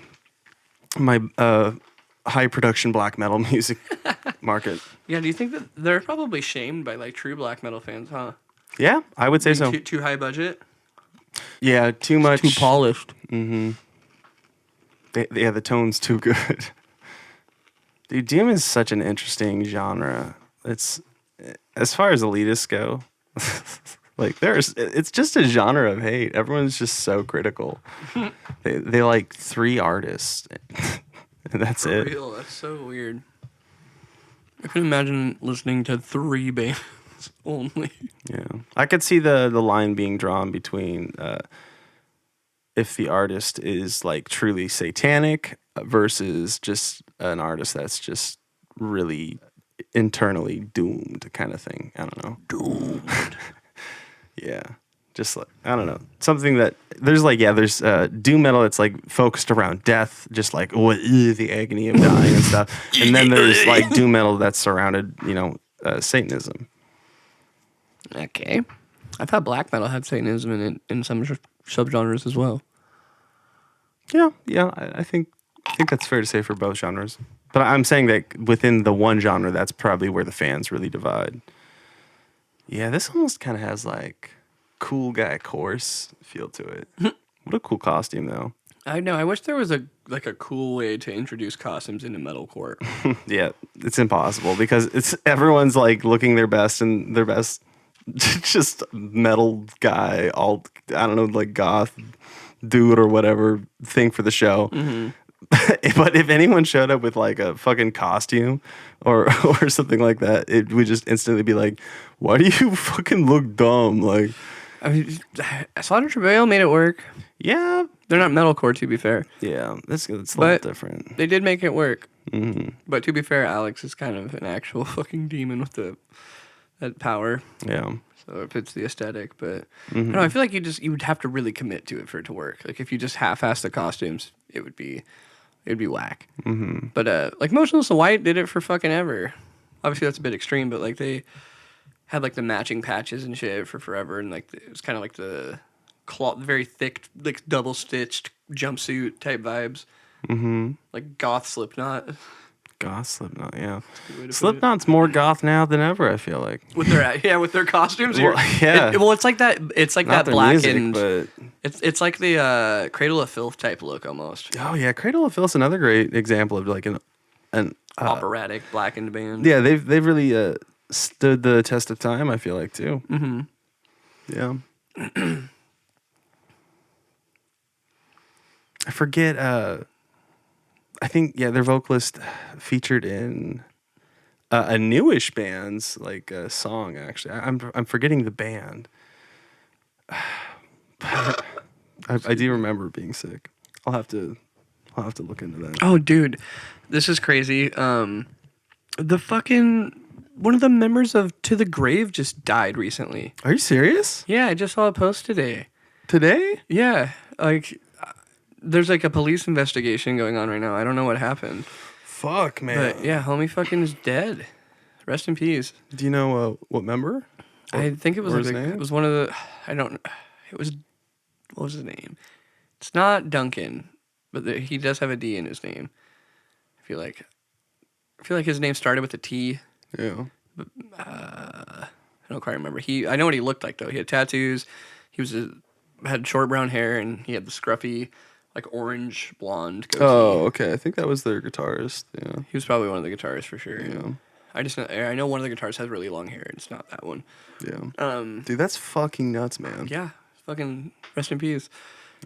high production black metal music market. Yeah, do you think that they're probably shamed by like true black metal fans, huh? Yeah, I would say so. Too high budget? Yeah, too much. Too polished. Mm-hmm. The tone's too good. Dude, doom is such an interesting genre. It's, as far as elitists go, like it's just a genre of hate. Everyone's just so critical. They like 3 artists, and that's For it. Real, that's so weird. I can imagine listening to 3 bands only. Yeah, I could see the line being drawn between if the artist is like truly satanic versus just an artist that's just really internally doomed kind of thing. I don't know. Doomed. Yeah. Just like, I don't know, something that there's doom metal that's like focused around death, just like the agony of dying and stuff. And then there's like doom metal that's surrounded, Satanism. Okay. I thought black metal had Satanism in it in some subgenres as well. Yeah, I think that's fair to say for both genres. But I'm saying that within the one genre, that's probably where the fans really divide. Yeah, this almost kind of has like cool guy chorus feel to it. What a cool costume, though. I know. I wish there was a cool way to introduce costumes into metalcore. Yeah, it's impossible because everyone's like looking their best and their best just metal guy, all I don't know, like goth dude or whatever thing for the show. Mm-hmm. But if anyone showed up with like a fucking costume or something like that, it would just instantly be like, why do you fucking look dumb? Like, I mean, Slaughter Travail made it work. Yeah. They're not metalcore, to be fair. Yeah, it's a little different. They did make it work. Mm-hmm. But to be fair, Alex is kind of an actual fucking demon with that power. Yeah. So it fits the aesthetic, but I don't know, I feel like you would have to really commit to it for it to work. Like if you just half-ass the costumes, it would be whack. Mm-hmm. But like Motionless in White did it for fucking ever. Obviously that's a bit extreme, but like they had like the matching patches and shit for forever, and like it was kind of like the cloth, very thick, like double stitched jumpsuit type vibes. Mm-hmm. Like goth Slipknot. Goth Slipknot, yeah. Slipknot's more goth now than ever, I feel like. With their costumes. Well, yeah. It's like that. It's like not that blackened. Music, but it's like the Cradle of Filth type look almost. Oh yeah, Cradle of Filth's another great example of like an operatic blackened band. Yeah, they've really stood the test of time, I feel like too. Mm-hmm. Yeah. I forget. I think their vocalist featured in a newish band's like song. Actually, I'm forgetting the band. I do remember being sick. I'll have to look into that. Oh, dude, this is crazy. The fucking one of the members of To the Grave just died recently. Are you serious? Yeah, I just saw a post today. Today? Yeah, like. There's like a police investigation going on right now. I don't know what happened. Fuck, man. But yeah, homie fucking is dead. Rest in peace. Do you know what member? I think it was his name? It was one of the. It was. What was his name? It's not Duncan, but he does have a D in his name. I feel like his name started with a T. Yeah. But, I don't quite remember. I know what he looked like though. He had tattoos. He had short brown hair, and he had the scruffy, like orange blonde goatee. Oh, okay. I think that was their guitarist. Yeah. He was probably one of the guitarists for sure. Yeah. I know one of the guitarists has really long hair, and it's not that one. Yeah. Dude, that's fucking nuts, man. Yeah. Fucking rest in peace.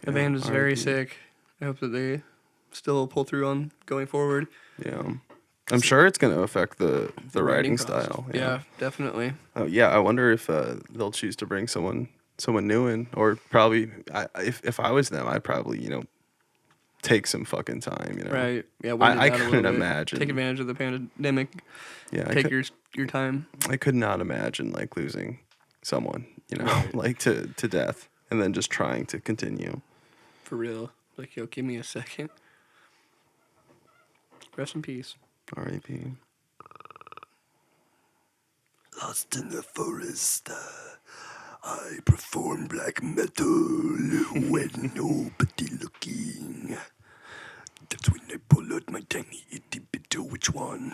The band was very sick. I hope that they still pull through on going forward. Yeah. I'm sure it's going to affect the writing process. style. Yeah, definitely. Oh, yeah. I wonder if they'll choose to bring someone new in, or probably if I was them, I'd probably take some fucking time, Right. Yeah. I couldn't imagine. Take advantage of the pandemic. Yeah. Take your time. I could not imagine like losing someone, Right. like to death, and then just trying to continue. For real. Like, yo, give me a second. Rest in peace. R.I.P. Lost in the forest, I perform black metal when nobody looking. That's when I pull out my tiny itty bitty which one.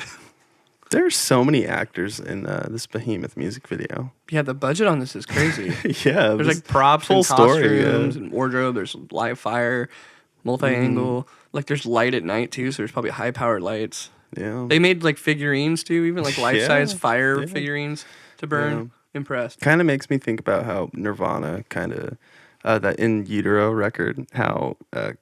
There's so many actors in this Behemoth music video. Yeah, the budget on this is crazy. Yeah. There's like props full and story, costumes and wardrobe. There's live fire, multi-angle. Like there's light at night too, so there's probably high-powered lights. Yeah. They made like figurines too, even like life-size fire figurines to burn. Yeah. Impressed. Kind of makes me think about how Nirvana kind of that In Utero record, how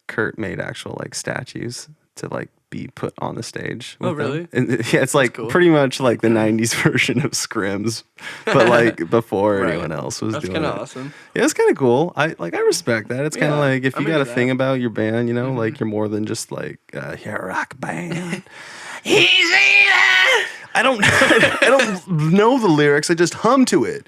Kurt made actual like statues to like be put on the stage. Oh, really? And, yeah, it's like cool. pretty much like the 90s version of Scrims, but like before Right. anyone else was That's doing it. kind of awesome. Yeah, it's kind of cool. I respect that. It's kind of Yeah, like if I'm you got a into thing that. about your band, like you're more than just like you're a rock band. I don't know the lyrics. I just hum to it.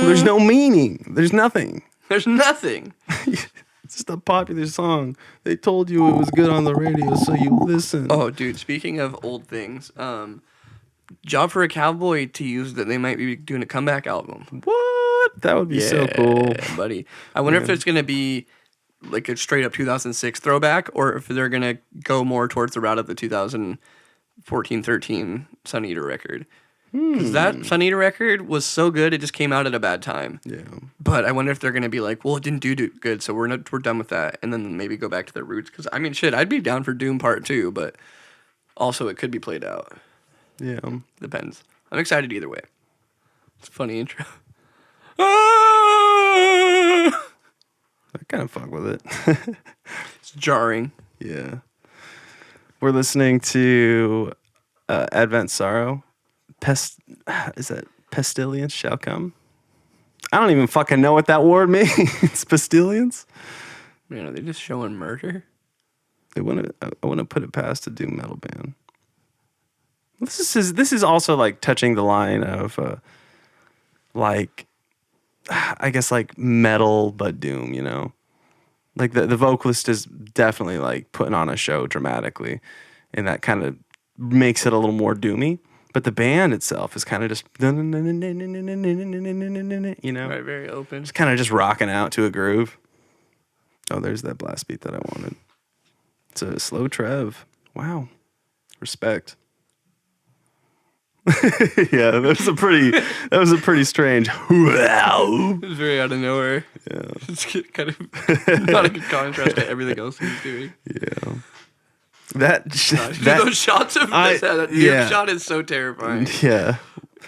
There's no meaning. There's nothing. There's nothing. It's just a popular song. They told you it was good on the radio, so you listen. Oh, dude, speaking of old things, Job for a Cowboy teased that they might be doing a comeback album. What? That would be so cool. Yeah, buddy. I wonder if it's going to be like a straight up 2006 throwback or if they're going to go more towards the route of the 2014-13 Sun Eater record. Because that Sun Eater record was so good, it just came out at a bad time. Yeah. But I wonder if they're going to be like, well, it didn't do good, so we're done with that. And then maybe go back to their roots. Because, I mean, shit, I'd be down for Doom Part 2, but also it could be played out. Yeah. Depends. I'm excited either way. It's a funny intro. I kind of fuck with it. It's jarring. Yeah. We're listening to Advent Sorrow. Is that Pestilence Shall Come? I don't even fucking know what that word means. Pestilence? Man, are they just showing murder? I wouldn't put it past a doom metal band. This is also like touching the line of like I guess like metal but doom, you know? Like the vocalist is definitely like putting on a show dramatically, and that kind of makes it a little more doomy. But the band itself is kind of just, you know, Right, very open. It's kind of just rocking out to a groove. Oh, there's that blast beat that I wanted. It's a slow trev. Wow, respect. Yeah, that was a pretty strange. It was very out of nowhere. Yeah, It's kind of not a good contrast to everything else he's doing. yeah. That Those shots of that shot is so terrifying. Yeah.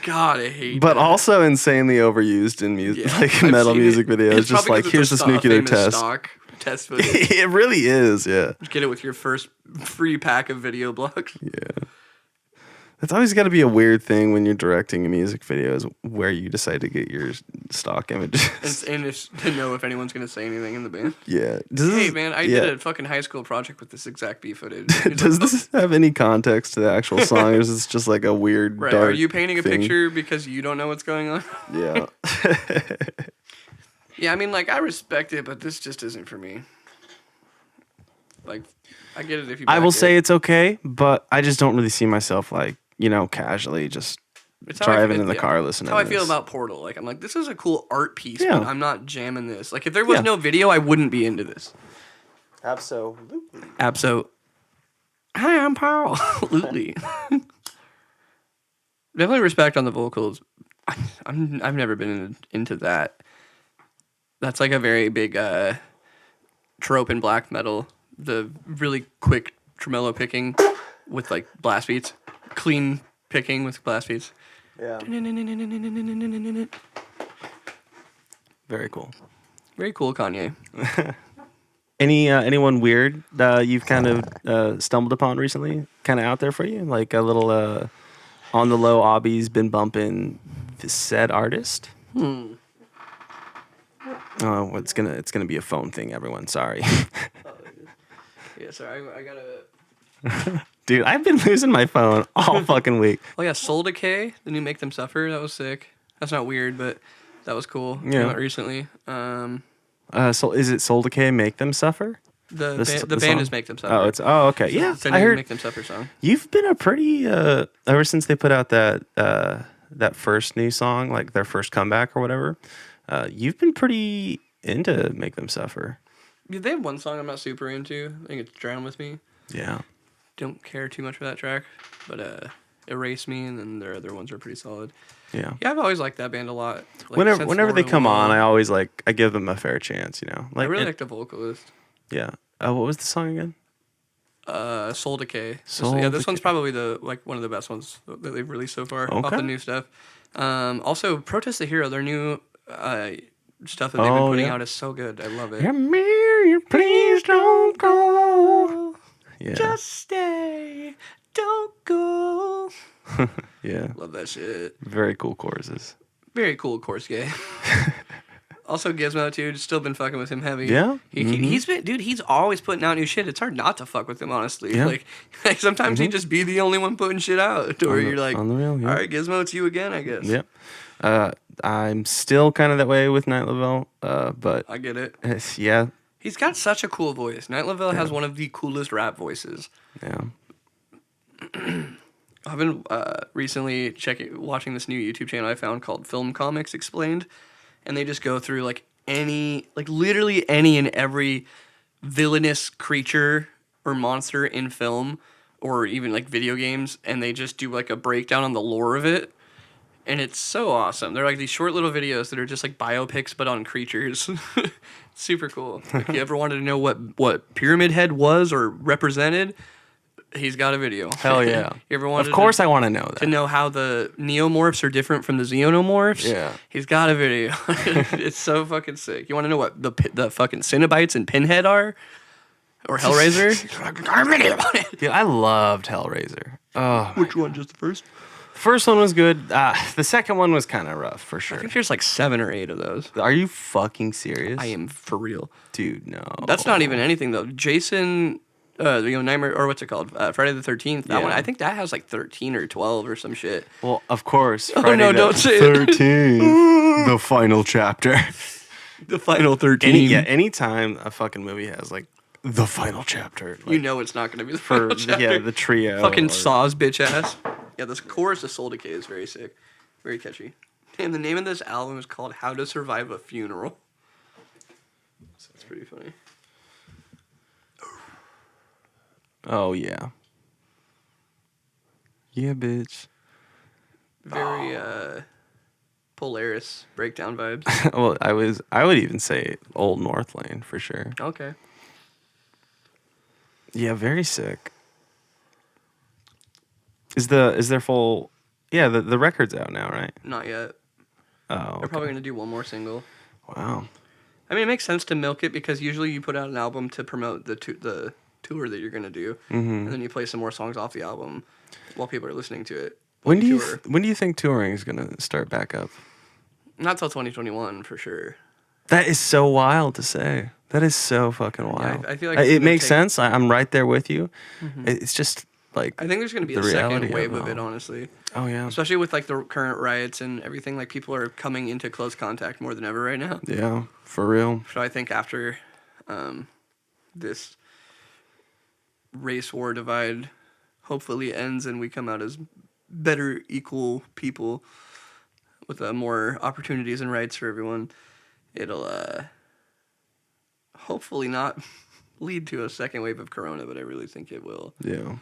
God, I hate. But that. also insanely overused in music, Yeah, like I've metal seen music it. videos. It's Just probably like 'cause here's it's this nuclear famous test. stock test footage. It really is. Yeah. Get it with your first free pack of video blocks. Yeah. That's always got to be a weird thing when you're directing a music video is where you decide to get your stock images. And to know if anyone's gonna say anything in the band. Yeah. Hey man, I did a fucking high school project with this exact beat footage. Does this have any context to the actual song, or is this just like a weird Right? dark Are you painting a thing? picture because you don't know what's going on? Yeah. Yeah, I mean, like I respect it, but this just isn't for me. Like, I get it if you. I will back say it. it's okay, but I just don't really see myself like, you know, casually just It's how I driving feel- in the yeah. car listening That's how I to feel this. about Portal. Like, I'm like, this is a cool art piece, Yeah. but I'm not jamming this. Like, if there was Yeah. no video, I wouldn't be into this. Absolutely. Hi, I'm Paul. Absolutely. Definitely respect on the vocals. I've never been into that. That's like a very big trope in black metal. The really quick tremolo picking with like blast beats, clean picking with blast beats. Yeah. Very cool. Very cool, Kanye. Anyone weird you've kind of stumbled upon recently? Kind of out there for you? Like a little on the low Obby's been bumping this said artist? Oh, it's gonna be a phone thing, everyone. Sorry. Yeah, sorry, I gotta. Dude, I've been losing my phone all fucking week. Oh yeah, Soul Decay, the new Make Them Suffer. That was sick. That's not weird, but that was cool. Yeah. Came out recently. So is it Soul Decay Make Them Suffer? The the band song? is Make Them Suffer. Okay. Yeah, It's a I new heard Make Them Suffer song. you've been a pretty ever since they put out that first new song, like their first comeback or whatever. You've been pretty into Make Them Suffer. Yeah, they have one song I'm not super into. I think it's Drown With Me. Yeah. Don't care too much for that track, but Erase Me, and then their other ones are pretty solid. Yeah. Yeah, I've always liked that band a lot. Like, Whenever they since come on, Lorna I give them a fair chance, you know. I really and- like the vocalist. Yeah. What was the song again? Soul Decay. Soul Yeah, this Decay. one's probably one of the best ones that they've released so far off Okay. the new stuff. Also, Protest the Hero, their new stuff that they've been Oh, putting yeah. out is so good. I love it. Mary, please don't go. Yeah. Just stay, don't go. Yeah. Love that shit. Very cool choruses. Very cool, course gay. Also, Gizmo too. Still been fucking with him heavy. Yeah? He's been, dude. He's always putting out new shit. It's hard not to fuck with him, honestly. Yeah. Like sometimes he just be the only one putting shit out, or you're like, on the real, yeah. all right, Gizmo, it's you again, I guess. Yep. I'm still kind of that way with Night Lavelle, but I get it. yeah. He's got such a cool voice. Night Lavelle has one of the coolest rap voices. Yeah. I've been recently watching this new YouTube channel I found called Film Comics Explained, and they just go through literally any and every villainous creature or monster in film or even like video games, and they just do like a breakdown on the lore of it, and it's so awesome. They're like these short little videos that are just like biopics but on creatures. Super cool. If you ever wanted to know what Pyramid Head was or represented, he's got a video. Hell yeah. You ever wanted of course I want to know that. to know how the neomorphs are different from the xenomorphs? Yeah. He's got a video. It's so fucking sick. You want to know what the fucking Cenobites and Pinhead are? Or Hellraiser? Got a video about it. Dude, I loved Hellraiser. Oh, Which one? Just the first? first one was good. The second one was kind of rough, for I sure. think there's like 7 or 8 of those. Are you fucking serious? I am for real. Dude, no. That's not even anything though. Jason, Nightmare, or what's it called? Friday the 13th. That one. I think that has like 13 or 12 or some shit. Well, of course. Oh, Friday no, the don't say it. 13th, the final chapter. The final 13. Anytime a fucking movie has like the final chapter, like, You know it's not going to be the final chapter. yeah, the trio. Fucking or- Saw's bitch ass. Yeah, this chorus of Soul Decay is very sick. Very catchy. And the name of this album is called How to Survive a Funeral. So it's pretty funny. Oh yeah. Yeah, bitch. Very Polaris breakdown vibes. Well, I would even say Old North Lane for sure. Okay. Yeah, very sick. Is their full? Yeah, the record's out now, right? Not yet. Oh, They're okay. probably going to do one more single. Wow. I mean, it makes sense to milk it because usually you put out an album to promote the tour that you're going to do, and then you play some more songs off the album while people are listening to it. When do you Tour. when do you think touring is gonna start back up? Not till 2021 for sure. That is so wild to say. That is so fucking wild. I feel like it's it gonna makes take- sense. I'm right there with you. It's just like I think there's going to be the a second reality wave of of it it, all. honestly. Oh yeah. Especially with like the current riots and everything. Like people are coming into close contact more than ever right now. Yeah, for real. So I think after this race war divide hopefully ends and we come out as better equal people with more opportunities and rights for everyone, it'll hopefully not lead to a second wave of corona, but I really think it will. Yeah.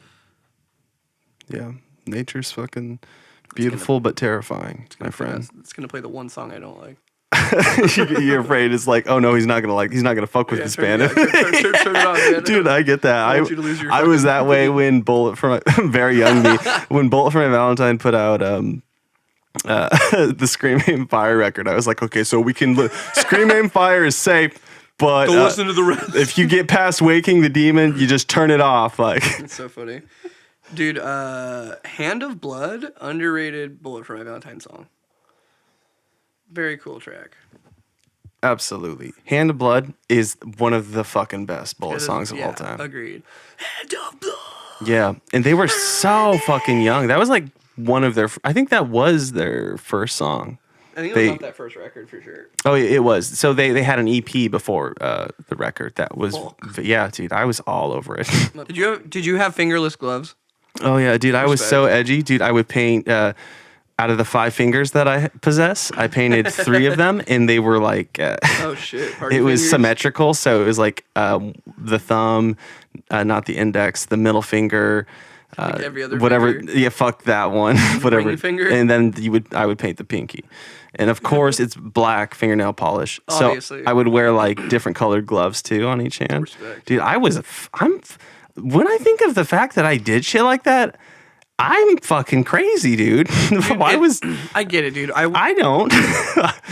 Yeah. Nature's fucking beautiful but terrifying, my friend. It's gonna play the one song I don't like. You're afraid it's like, oh no, he's not gonna fuck with Yeah, Hispanic. turn it on, man. Dude, I get that. I want you to lose your I was fucking that way when Bullet for My very young me. When Bullet for My Valentine put out the Scream Aim Fire record, I was like, okay, so we can Scream Aim Fire is safe, but Don't listen to the rest. if you get past Waking the Demon, you just turn it off. Like, It's so funny. Dude, Hand of Blood, underrated Bullet for My Valentine song. Very cool track. absolutely. Hand of Blood is one of the fucking best Bullet songs of all time. Agreed. Hand of Blood. Yeah, and they were so fucking young. That was like one of their. I think that was their first song. I think it They- was off that first record for sure. Oh, it was. So they had an EP before the record. That was yeah, dude. I was all over it. Did you have fingerless gloves? Oh yeah, dude. I was so edgy, dude. I would paint out of the 5 fingers that I possess. I painted 3 of them, and they were like. Oh shit! Party It was fingers? symmetrical, so it was like the thumb, not the index, the middle finger. Like every other whatever, finger. yeah, fuck that one, whatever. Ring finger? And then I would paint the pinky, and of course it's black fingernail polish. Obviously. So I would wear like different colored gloves too on each hand. Respect. Dude, when I think of the fact that I did shit like that, I'm fucking crazy, dude. I get it, dude. I don't.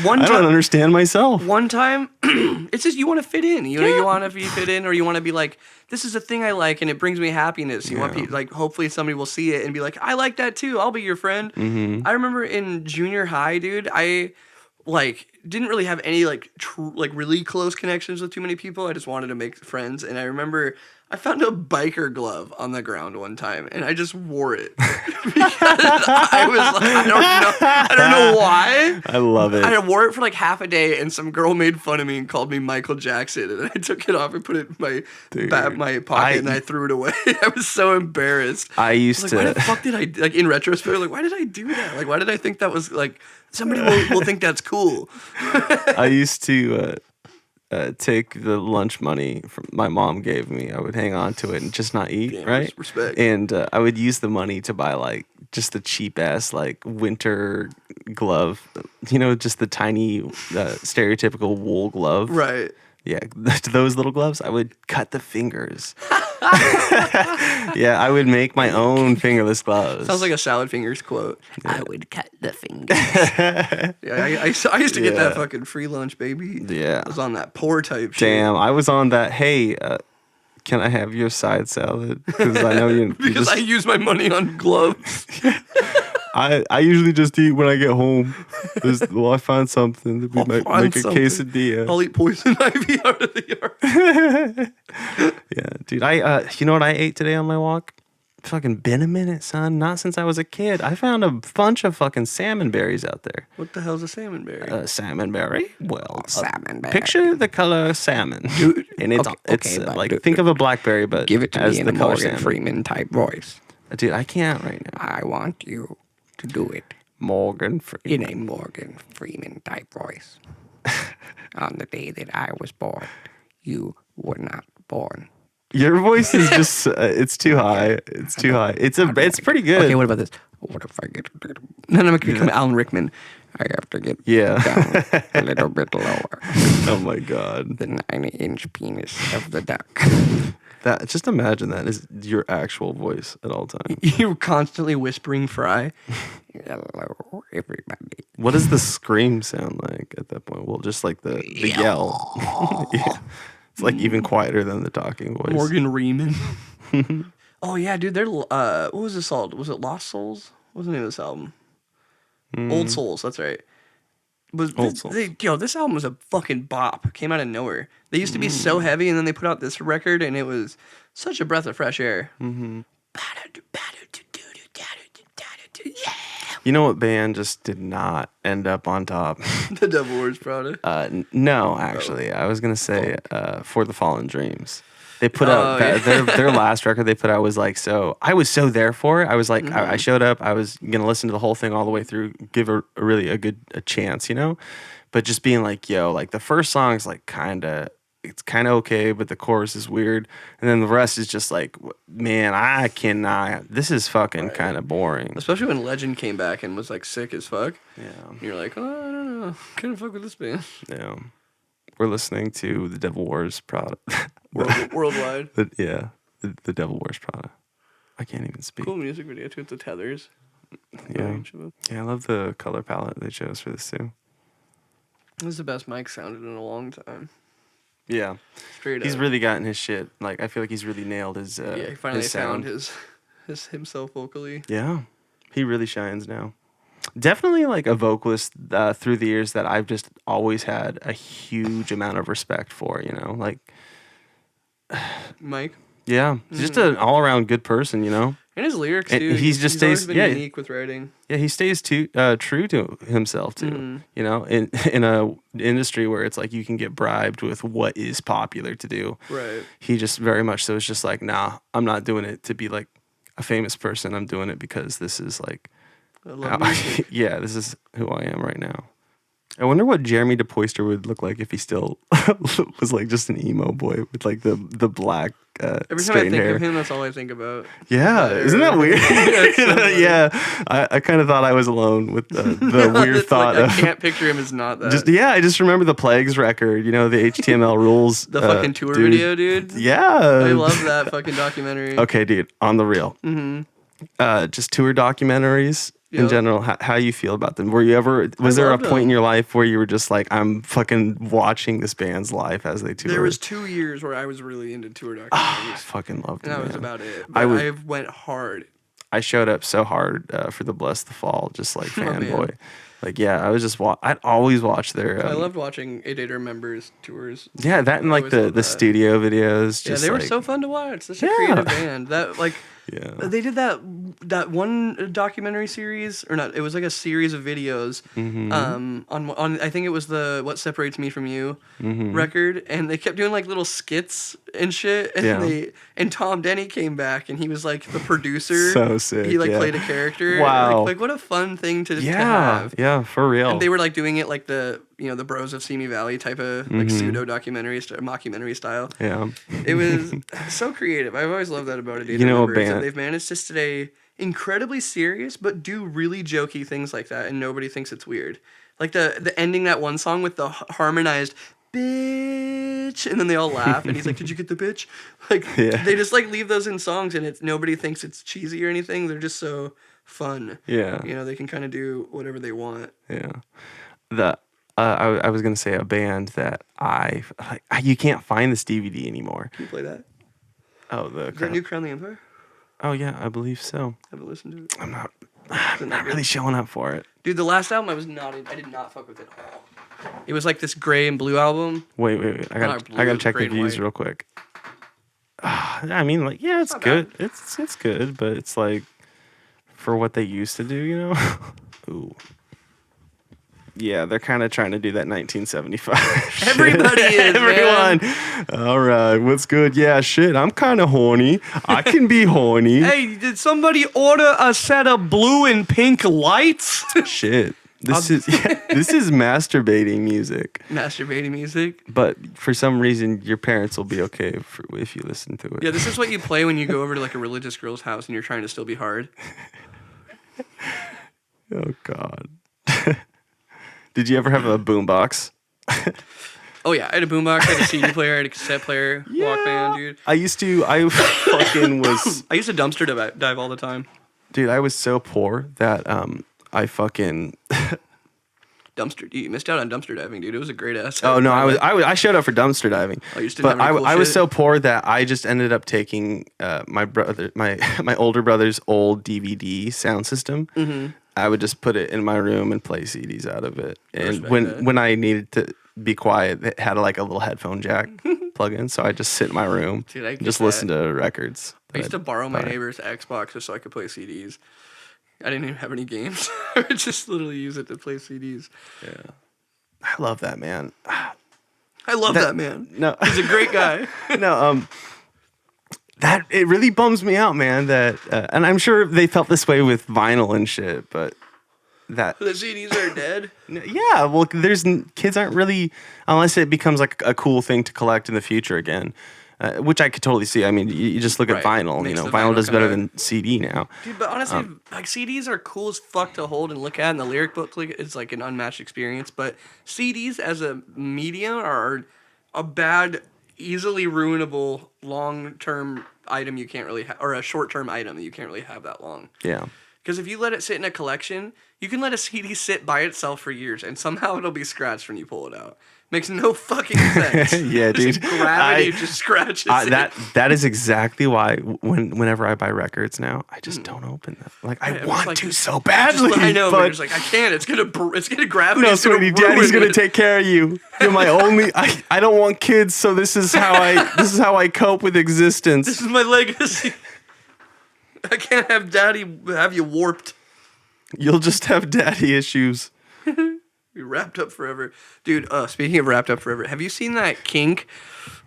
One I don't time- understand myself. One time, it's just you want to fit in. You know, you want to be fit in, or you want to be like, this is a thing I like, and it brings me happiness. You want like, hopefully somebody will see it and be like, I like that too. I'll be your friend. Mm-hmm. I remember in junior high, dude, I like didn't really have any like really close connections with too many people. I just wanted to make friends, and I remember I found a biker glove on the ground one time, and I just wore it because I was like, I don't know why. I love it. I wore it for like half a day, and some girl made fun of me and called me Michael Jackson, and I took it off and put it in my pocket, and I threw it away. I was so embarrassed. I used to. Why the fuck did I, like, in retrospect, like, why did I do that? Like, why did I think that was, like, somebody will think that's cool? I used to take the lunch money from my mom gave me. I would hang on to it and just not eat, Damn, right? respect. And I would use the money to buy like just the cheap ass like winter glove, just the tiny stereotypical wool glove. Right. Yeah, those little gloves. I would cut the fingers. Yeah, I would make my own fingerless gloves. Sounds like a Salad Fingers quote. I would cut the finger. Yeah, I used to get that fucking free lunch, baby. Yeah. I was on that poor type shit. Damn, I was on that. Hey, can I have your side salad? Because I know you. Because I use my money on gloves. I usually just eat when I get home. I find something to make a quesadilla. I'll eat poison ivy out of the yard. Yeah, dude. You know what I ate today on my walk? Fucking been a minute, son. Not since I was a kid. I found a bunch of fucking salmon berries out there. What the hell's a salmon berry? Salmon berry? Well, Salmon berry. picture the color salmon. Dude, and it's like, think of a blackberry, but Give it to as me in the a color Morgan salmon. Freeman type voice. Dude, I can't right now. I want you to do it Morgan Freeman. in a Morgan Freeman type voice. On the day that I was born, you were not born. Your voice is just, it's too high. It's too high. It's pretty good. Okay, what about this? What if I get... No, I'm going to become Alan Rickman. I have to get down a little bit lower. Oh my God. The 90-inch penis of the duck. Just imagine that is your actual voice at all times. You're constantly whispering Fry. Hello, everybody. What does the scream sound like at that point? Well, just like the yell. Yeah. It's like even quieter than the talking voice. Morgan Freeman. Oh yeah, dude. They're what was this called? Was it Lost Souls? What was the name of this album? Old Souls. That's right. Old Souls. This album was a fucking bop. Came out of nowhere. They used to be so heavy, and then they put out this record, and it was such a breath of fresh air. Mm-hmm. You know what band just did not end up on top? The Devil Wears Prada. No, actually. I was going to say For the Fallen Dreams. They put out their last record they put out was like so. I was so there for it. I was like, I showed up. I was gonna listen to the whole thing all the way through, give a really good chance, But just being like, yo, like the first song is like it's kind of okay, but the chorus is weird, and then the rest is just like, man, I cannot. This is fucking kind of boring. Especially when Legend came back and was like sick as fuck. Yeah, and you're like, oh, I don't know, can't fuck with this band. Yeah. We're listening to The Devil Wears Prada. Worldwide. The Devil Wears Prada. I can't even speak. Cool music video too with the tethers. Yeah. Yeah, I love the color palette they chose for this too. This is the best Mike sounded in a long time. Yeah. Straight up. He's really gotten his shit. Like, I feel like he's really nailed his he finally his sound. found his himself vocally. Yeah. He really shines now. Definitely like a vocalist through the years that I've just always had a huge amount of respect for, like Mike. Yeah, he's just an all-around good person, And his lyrics too. And he's always been unique with writing. Yeah, he stays true to himself too. In a industry where it's like you can get bribed with what is popular to do. Right. He just very much so is just like, nah, I'm not doing it to be like a famous person. I'm doing it because this is like. I love music. Yeah, this is who I am right now. I wonder what Jeremy DePoister would look like if he still was like just an emo boy with like the black every time I think hair. of him, that's all I think about. Yeah, isn't that weird? Yeah, I kind of thought I was alone with the weird thought like, of. I can't picture him as not that. I just remember the Plagues record. The HTML rules. The fucking tour video, dude. Yeah, I love that fucking documentary. Okay, dude, on the real. Just tour documentaries. In general, how you feel about them? Was there a point in your life where you were just like, I'm fucking watching this band's life as they tour? There was 2 years where I was really into tour documentaries. I fucking loved it. And that was about it. But I went hard. I showed up so hard for the Bless the Fall, just like fanboy. Like, yeah, I was just I'd always watch their. I loved watching 8-8er members tours. Yeah, that and I like always the loved the that. studio videos. Yeah, Just they were like, so fun to watch. Such a Yeah. creative band. That like Yeah. they did that one documentary series or not? It was like a series of videos. On I think it was the What Separates Me from You record, and they kept doing like little skits and shit. And Yeah. and Tom Denny came back, and he was like the producer. So sick, He like yeah. played a character. Wow. Like what a fun thing to Yeah, have. yeah, for real. And they were like doing it like the the Bros of Simi Valley type of like pseudo documentary mockumentary style. Yeah. It was so creative. I've always loved that about it. You know, a That band- they've managed to stay incredibly serious, but do really jokey things like that, and nobody thinks it's weird. Like the ending that one song with the harmonized bitch, and then they all laugh, and he's like, "Did you get the bitch?" Like Yeah. they just like leave those in songs, and nobody thinks it's cheesy or anything. They're just so fun. Yeah. They can kind of do whatever they want. Yeah. I was gonna say a band that you can't find this DVD anymore. Can you play that? Oh, the Is that New Crown the Empire? Oh yeah, I believe so. Haven't listened to it. I'm not Is it not good? really showing up for it. Dude, the last album I did not fuck with it at all. It was like this gray and blue album. Wait. I Not gotta blue, check the gray and views white. real quick. I mean, like, yeah, it's not good. It's good, but it's like for what they used to do, you know. Ooh. Yeah, they're kind of trying to do that 1975. shit. Everybody is, Everyone. man. All right, what's good? Yeah, shit, I'm kind of horny. I can be horny. Hey, did somebody order a set of blue and pink lights? Shit. This is masturbating music. Masturbating music. But for some reason, your parents will be okay if you listen to it. Yeah, this is what you play when you go over to like a religious girl's house and you're trying to still be hard. Oh God. Did you ever have a boombox? Oh yeah, I had a boombox, I had a CD player, I had a cassette player, Walkman, dude. I fucking was, I used to dumpster dive all the time. dude, I was so poor that I fucking, You missed out on dumpster diving, dude. It was a great ass. oh no, I showed up for dumpster diving. Oh, you just didn't but have any cool I was shit? so poor that I just ended up taking my older brother's old DVD sound system. Mm-hmm. I would just put it in my room and play CDs out of it. And respect when that. when I needed to be quiet, it had like a little headphone jack plug in, so I just sit in my room Dude, I and get just that. listen to records. I used to borrow my buy. neighbor's Xbox just so I could play CDs. I didn't even have any games. I would just literally use it to play CDs. I love that, man. I love that man. No, He's a great guy. no, that it really bums me out, man. That and I'm sure they felt this way with vinyl and shit, but that The CDs are dead. yeah, well, kids aren't really, unless it becomes like a cool thing to collect in the future again, which I could totally see. I mean, you just look at Right. vinyl. Makes the Vinyl vinyl does come better out. than CD now. Dude, but honestly, like CDs are cool as fuck to hold and look at, and the lyric book is like an unmatched experience. But CDs as a medium are a bad, easily ruinable long-term item you can't really or a short-term item that you can't really have that long. Yeah. Because if you let it sit in a collection, you can let a CD sit by itself for years, and somehow it'll be scratched when you pull it out. Makes no fucking sense. Yeah, Just dude. Gravity just scratches it. That is exactly why whenever I buy records now, I just don't open them. Like I it's want like- to so badly. I know, but but it's like I can't. It's gonna gravity. no, sweetie, daddy's gonna take. take care of you. You're my only. I don't want kids, so this is how I cope with existence. This is my legacy. I can't have daddy have you warped. You'll just have daddy issues. Be wrapped up forever, dude. Speaking of wrapped up forever, have you seen that kink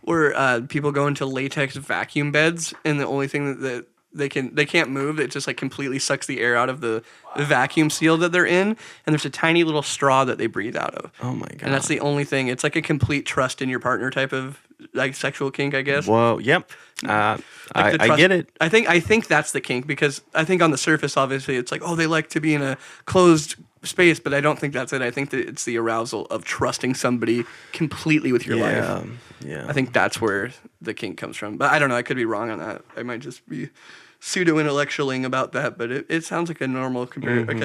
where people go into latex vacuum beds and the only thing that they can't move, it just like completely sucks the air out of the vacuum seal that they're in, and there's a tiny little straw that they breathe out of. Oh my god. And that's the only thing. It's like a complete trust in your partner type of like sexual kink, I guess. Whoa. Yep. Like the I trust- get it. I think that's the kink, because I think on the surface, obviously, it's like, oh, they like to be in a closed space, but I don't think that's it. I think that it's the arousal of trusting somebody completely with your life. Yeah. I think that's where the kink comes from. But I don't know. I could be wrong on that. I might just be pseudo-intellectualing about that, but it sounds like a normal, like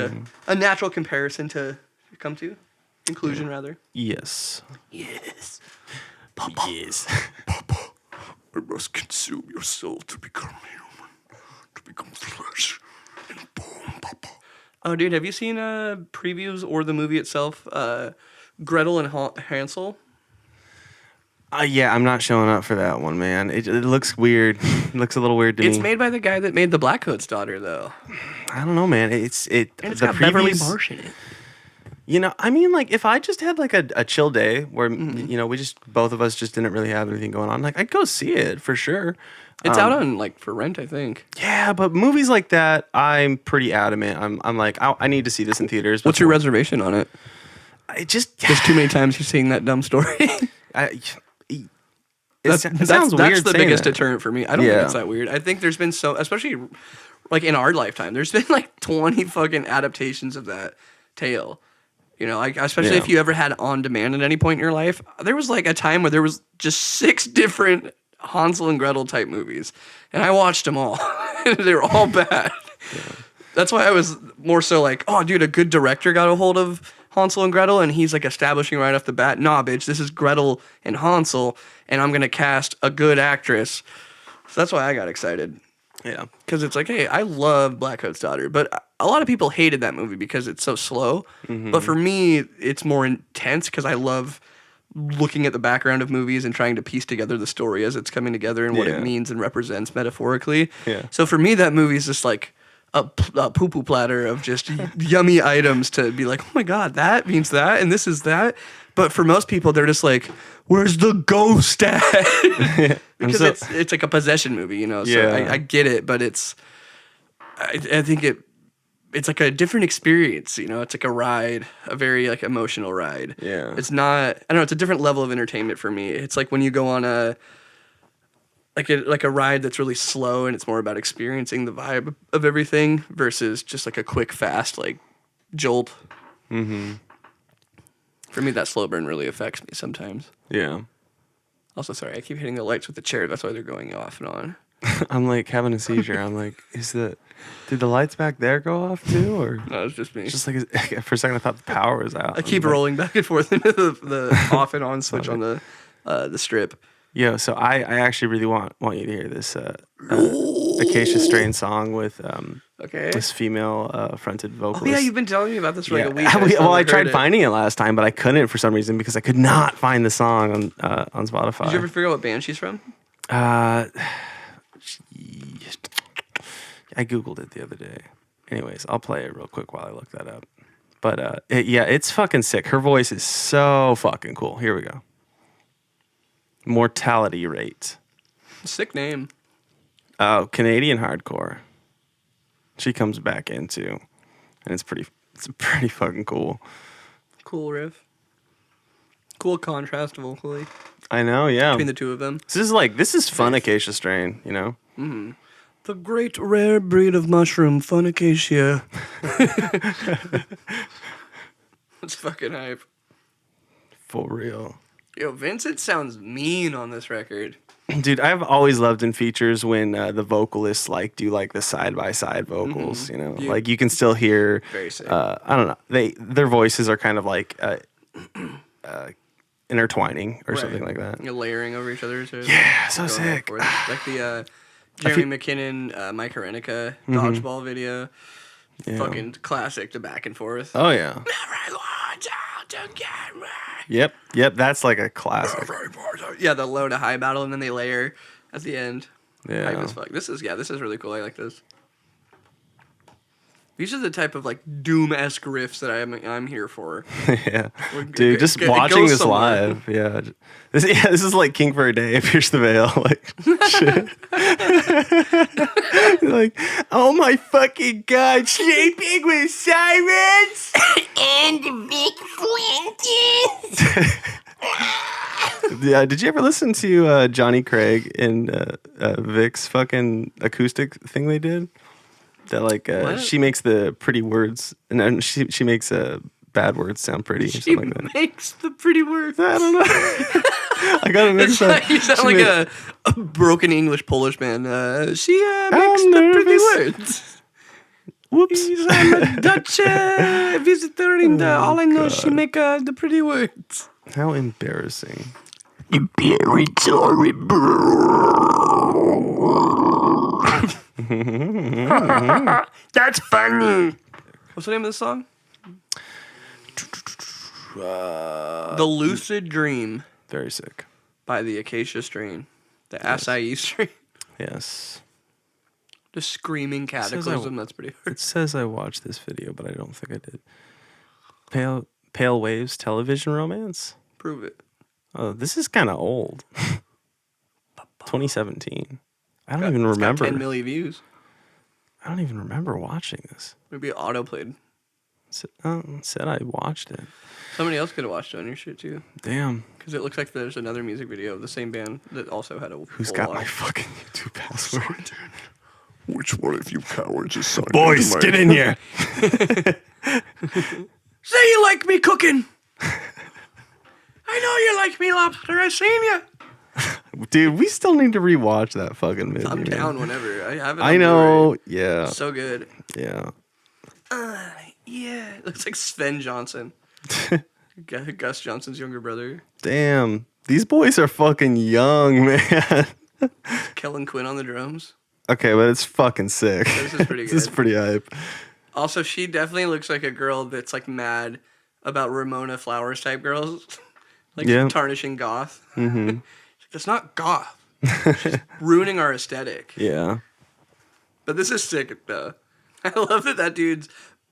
a natural comparison to come to. Conclusion, rather. Yes. Yes. Yes. I must consume your soul to become human, to become flesh and bone, Papa. Oh, dude, have you seen previews or the movie itself? Gretel and Hansel. Yeah, I'm not showing up for that one, man. It looks weird. It looks a little weird to me. It's made by the guy that made the Blackcoat's Daughter, though. I don't know, man. And it's the got Beverly previews- Marsh in it. You know, I mean, like, if I just had, like, a chill day where, you know, both of us just didn't really have anything going on, like, I'd go see it for sure. It's out on, like, for rent, I think. Yeah, but movies like that, I'm pretty adamant. I'm like, I need to see this in theaters. What's your reservation on it? I just too many times you're seeing that dumb story. it That's sounds weird the saying biggest that. deterrent for me. I don't think it's that weird. I think there's been especially, like, in our lifetime, there's been, like, 20 fucking adaptations of that tale. You know, like, especially if you ever had on demand at any point in your life. There was, like, a time where there was just 6 different Hansel and Gretel type movies, and I watched them all. They were all bad. Yeah. That's why I was more so like, oh, dude, a good director got a hold of Hansel and Gretel, and he's, like, establishing right off the bat, nah, bitch, this is Gretel and Hansel, and I'm gonna cast a good actress. So that's why I got excited. Yeah. Because it's like, hey, I love Blackcoat's Daughter, but a lot of people hated that movie because it's so slow. But for me, it's more intense because I love looking at the background of movies and trying to piece together the story as it's coming together and what it means and represents metaphorically. Yeah. So for me, that movie is just like a poo-poo platter of just yummy items to be like, oh my God, that means that, and this is that. But for most people, they're just like, where's the ghost at? Because it's like a possession movie, you know? So I get it, but I think it's like a different experience, you know? It's like a ride, a very, like, emotional ride. Yeah. It's not, I don't know, it's a different level of entertainment for me. It's like when you go on a ride that's really slow and it's more about experiencing the vibe of everything versus just like a quick, fast, like, jolt. Mm-hmm. For me, that slow burn really affects me sometimes. Yeah. Also, sorry, I keep hitting the lights with the chair. That's why they're going off and on. I'm like having a seizure. I'm like, did the lights back there go off too, or No, it's just me. just like for a second I thought the power was out. I keep rolling back and forth into the off and on switch on the strip. Yeah, so I actually really want you to hear this Acacia Strain song with this female fronted vocalist. Oh yeah, you've been telling me about this for like a week. I tried finding it last time, but I couldn't for some reason because I could not find the song on Spotify. Did you ever figure out what band she's from? I googled it the other day. Anyways, I'll play it real quick while I look that up. But it's fucking sick. Her voice is so fucking cool. Here we go. Mortality Rate. Sick name. Oh, Canadian hardcore. She comes back into, and it's pretty fucking cool. Cool riff. Cool contrast vocally I know, yeah. between the two of them. This is fun Acacia Strain, you know? Mm-hmm. The great rare breed of mushroom, fun acacia. That's fucking hype. For real. Yo, Vincent sounds mean on this record. Dude, I've always loved in features when the vocalists like do like the side by side vocals. You know, like you can still hear. Very sick. I don't know. Their voices are kind of like intertwining or something like that. You're layering over each other. Yeah, so sick. Like the Jeremy McKinnon, Mike Harenica dodgeball video. Yeah. Fucking classic. The back and forth. Oh yeah. Yep. That's like a classic. Yeah, the low to high battle, and then they layer at the end. Yeah. Hype as fuck. This is really cool. I like this. These are the type of like Doom-esque riffs that I'm here for. Yeah, dude, just watching this live. Yeah, this is like King for a Day, Pierce the Veil. Like, shit. Like, oh my fucking god, sleeping with sirens and the big Flinters. Yeah, did you ever listen to Johnny Craig and Vic's fucking acoustic thing they did? That like she makes the pretty words and then she makes bad words sound pretty or something like that. Makes the pretty words. I don't know. I got it mixed up. You sound like a broken English Polish man. She makes the pretty words. Whoops. I'm a Dutch visitor in the. All I know, she make the pretty words. How embarrassing. You very sorry, bro. That's funny. What's the name of the song? The Lucid Dream Very sick. by the Acacia strain. The acai strain. Yes. The Screaming Cataclysm. That's pretty hard. It says I watched this video, but I don't think I did. Pale Waves television romance? Prove it. Oh, this is kind of old. 2017. I don't even It's got remember. 10 million views. I don't even remember watching this. Maybe autoplayed. Said I watched it. Somebody else could have watched it on your shit too. Damn. Because it looks like there's another music video of the same band that also had a. Who's full got live. my fucking YouTube password? Which one of you cowards is signed Boys, into my... get in here. Say you like me cooking. I know you like me, lobster. I seen you. Dude, we still need to rewatch that fucking movie. I'm man. down whenever. I have it. I on know. Blu-ray. Yeah. So good. Yeah. Yeah. It looks like Sven Johnson. Gus Johnson's younger brother. Damn. These boys are fucking young, man. Kellen Quinn on the drums. Okay, but it's fucking sick. This is pretty This is good. pretty hype. Also, she definitely looks like a girl that's like mad about Ramona Flowers type girls. Like Yeah. tarnishing goth. Mm-hmm. That's not goth. She's ruining our aesthetic. Yeah. But this is sick though. I love that dude's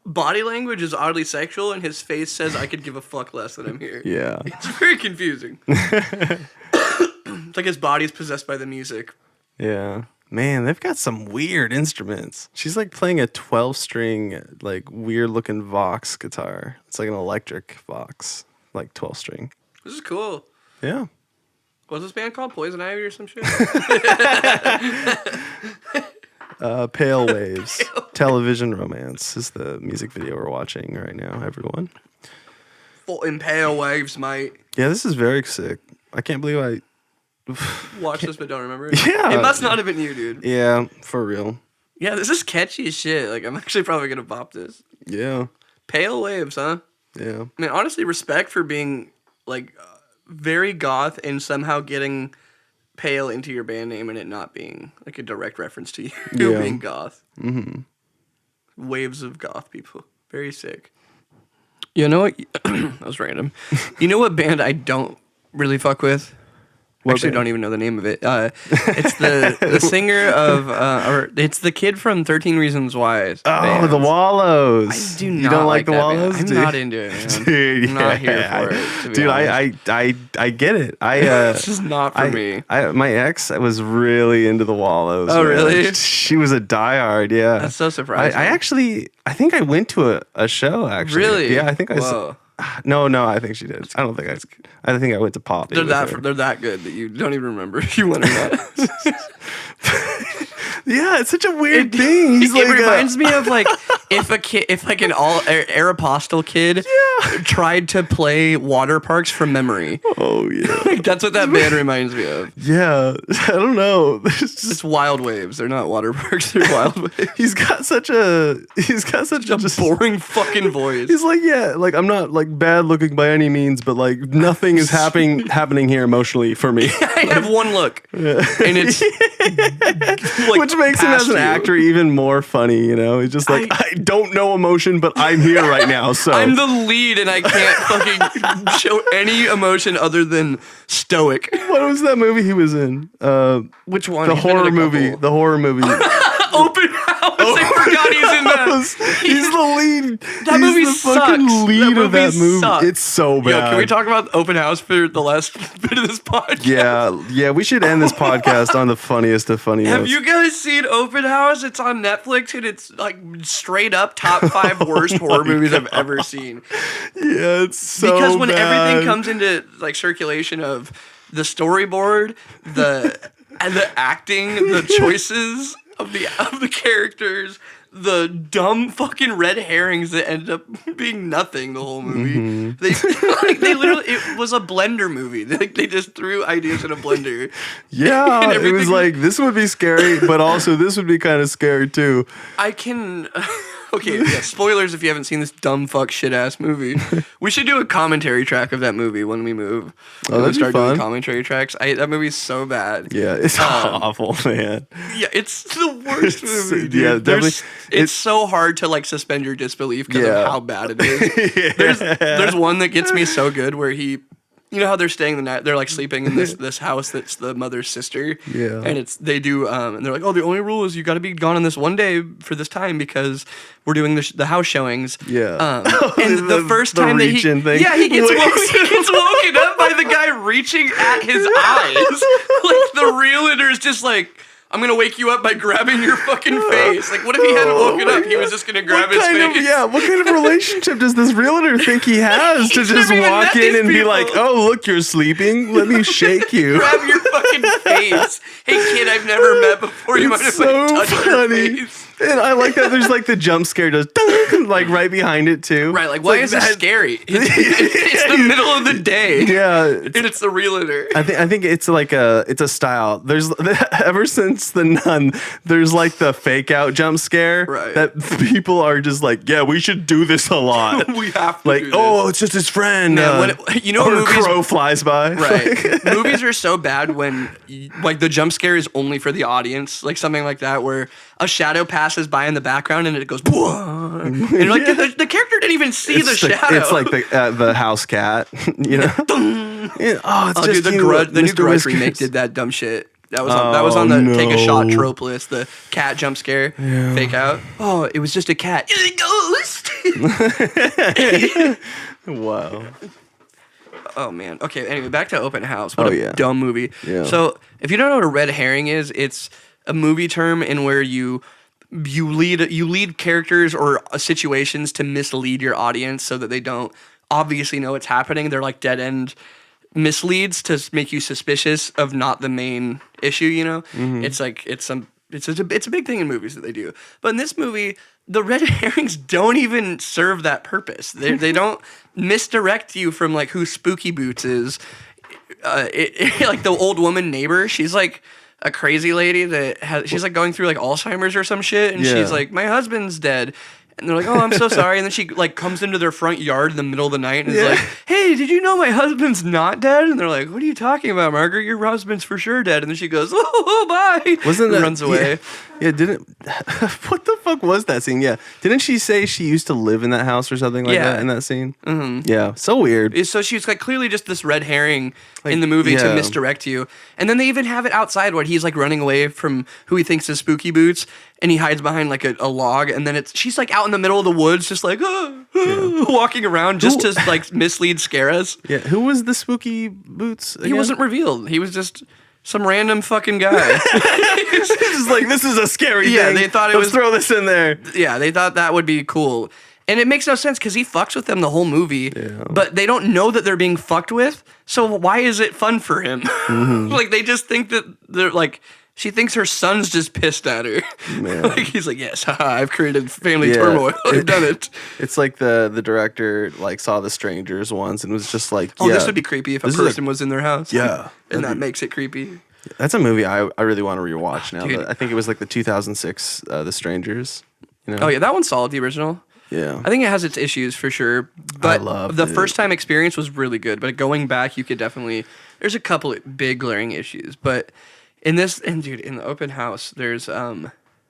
body language is oddly sexual and his face says I could give a fuck less than I'm here. Yeah. It's very confusing. It's like his body's possessed by the music. Yeah. Man, they've got some weird instruments. She's like playing a 12-string, like weird looking Vox guitar. It's like an electric Vox, like 12-string. This is cool. Yeah. What's this band called? Poison Ivy or some shit? Pale Waves. Television Romance is the music video we're watching right now, everyone. Fucking pale waves, mate. Yeah, this is very sick. I can't believe I... Watch this but don't remember it. Yeah. It must not have been you, dude. Yeah, for real. Yeah, this is catchy as shit. Like, I'm actually probably gonna bop this. Yeah. Pale waves, huh? Yeah. I mean, honestly, respect for being, like, very goth and somehow getting pale into your band name and it not being, like, a direct reference to you Yeah. being goth. Mm-hmm. Waves of goth people. Very sick. You know what? That was random. You know what band I don't really fuck with? What Actually, band? don't even know the name of it. It's the singer of, or it's the kid from 13 Reasons Why. Oh, the Wallows. I do not You don't like the that band. Wallows? I'm dude? not into it, man. Dude, I'm not here yeah. for it, to be Dude, honest. I get it. It's just not for me. My ex was really into the Wallows. Oh, man. really? She was a diehard, yeah. That's so surprising. I think I went to a show, actually. Really? Yeah, I think I saw. Whoa. No, I think she did. I don't think I think I went to Poppy. They're with her. that good that you don't even remember if you went or not. Yeah, it's such a weird thing. He's It like reminds me of like if like an all Aeropostale kid tried to play water parks from memory. Oh yeah. Like, that's what that band reminds me of. Yeah, I don't know. There's just, It's wild waves. They're not water parks. They're wild waves. he's got such a just Boring fucking voice. He's like, yeah, like I'm not like bad looking by any means, but like nothing is happening here emotionally for me. I have one look, and it's like, Which makes him as past an you. actor even more funny, you know? He's just like, I don't know emotion, but I'm here right now, so I'm the lead, and I can't fucking show any emotion other than stoic. What was that movie he was in? Which one? The He's been in horror a movie. couple. The horror movie. Open House. I forgot he's in that. He's the lead. That He's movie the fucking sucks. lead That of that movie movie. sucks. It's so bad. Yo, can we talk about Open House for the last bit of this podcast? Yeah, we should end this podcast on the funniest of funny Have notes. you guys seen Open House? It's on Netflix, and it's like straight up top 5 worst horror movies I've ever seen. Yeah, it's so Because when bad. everything comes into like circulation of the storyboard, the acting, the choices of the characters, the dumb fucking red herrings that ended up being nothing the whole movie. Mm-hmm. They literally, it was a blender movie. They just threw ideas in a blender. Yeah, and it was everything- like, this would be scary, but also this would be kind of scary too. I can Okay, yeah, spoilers if you haven't seen this dumb fuck shit ass movie. We should do a commentary track of that movie when we move. that'd be start doing fun. commentary tracks. That movie's so bad. Yeah, it's awful, man. Yeah, it's the worst movie, dude. Yeah, definitely. It's so hard to like suspend your disbelief because of how bad it is. There's one that gets me so good where you know how they're staying the night, they're like sleeping in this house that's the mother's sister. Yeah. And they do, and they're like, oh, the only rule is you got to be gone on this one day for this time because we're doing the house showings. Yeah. And the first time that he gets woken up by the guy reaching at his eyes. Like the realtor is just like, I'm going to wake you up by grabbing your fucking face. Like, what if he hadn't woken up? He was just going to grab his face. What kind of relationship does this realtor think he has to just walk in and be like, oh, look, you're sleeping? Let me shake you. Grab your fucking face. Hey, kid, I've never met before. You might have so touched funny. your face. And I like that there's like the jump scare just like right behind it too. Right, like, why is it scary? It's the middle of the day. Yeah. And it's the realtor. I think it's like it's a style. There's ever since The Nun, there's like the fake out jump scare that people are just like, yeah, we should do this a lot. We have to like, do this. oh, it's just his friend. Man, you know, or movies, a crow flies by. Right. Movies are so bad when like the jump scare is only for the audience, like something like that where a shadow passes by in the background and it goes, and you're like, the character didn't even see the shadow. It's like the house cat, you know. It's just dude, the new Grudge remake did that dumb shit. That was on the take a shot trope list. The cat jump scare, fake out. Oh, it was just a cat. It's a ghost. Wow. Oh man. Okay. Anyway, back to Open House. What a dumb movie. Yeah. So if you don't know what a red herring is, it's a movie term in where you lead characters or situations to mislead your audience so that they don't obviously know what's happening. They're like dead end misleads to make you suspicious of not the main issue. You know, it's like it's a big thing in movies that they do. But in this movie, the red herrings don't even serve that purpose. They don't misdirect you from like who Spooky Boots is. Like the old woman neighbor, she's like a crazy lady she's like going through like Alzheimer's or some shit, and she's like, my husband's dead. And they're like, oh, I'm so sorry. And then she like comes into their front yard in the middle of the night and is like, hey, did you know my husband's not dead? And they're like, what are you talking about, Margaret? Your husband's for sure dead. And then she goes, oh, bye. Wasn't that runs away? Yeah, didn't what the fuck was that scene? Yeah, didn't she say she used to live in that house or something like that in that scene? Mm-hmm. Yeah, so weird. So she's like clearly just this red herring in the movie to misdirect you. And then they even have it outside where he's like running away from who he thinks is Spooky Boots, and he hides behind like a log, and then she's like out in the middle of the woods just like walking around just to like mislead, scare us. Yeah, who was the Spooky Boots again? He wasn't revealed. He was just some random fucking guy. It's just like, this is a scary thing. Yeah, they thought Let's throw this in there. Yeah, they thought that would be cool. And it makes no sense because he fucks with them the whole movie, but they don't know that they're being fucked with. So why is it fun for him? Like they just think that they're like, she thinks her son's just pissed at her. Like he's like, yes, haha, I've created family turmoil. I've done it. It's like the director like saw The Strangers once and was just like, this would be creepy if a person was in their house. Yeah. And that makes it creepy. That's a movie I really want to rewatch now. Dude. I think it was like the 2006 The Strangers. You know? Oh yeah, that one's solid, the original. Yeah. I think it has its issues for sure, but the first time experience was really good. But going back, you could definitely, there's a couple of big glaring issues. But in this, and dude, in the Open House, there's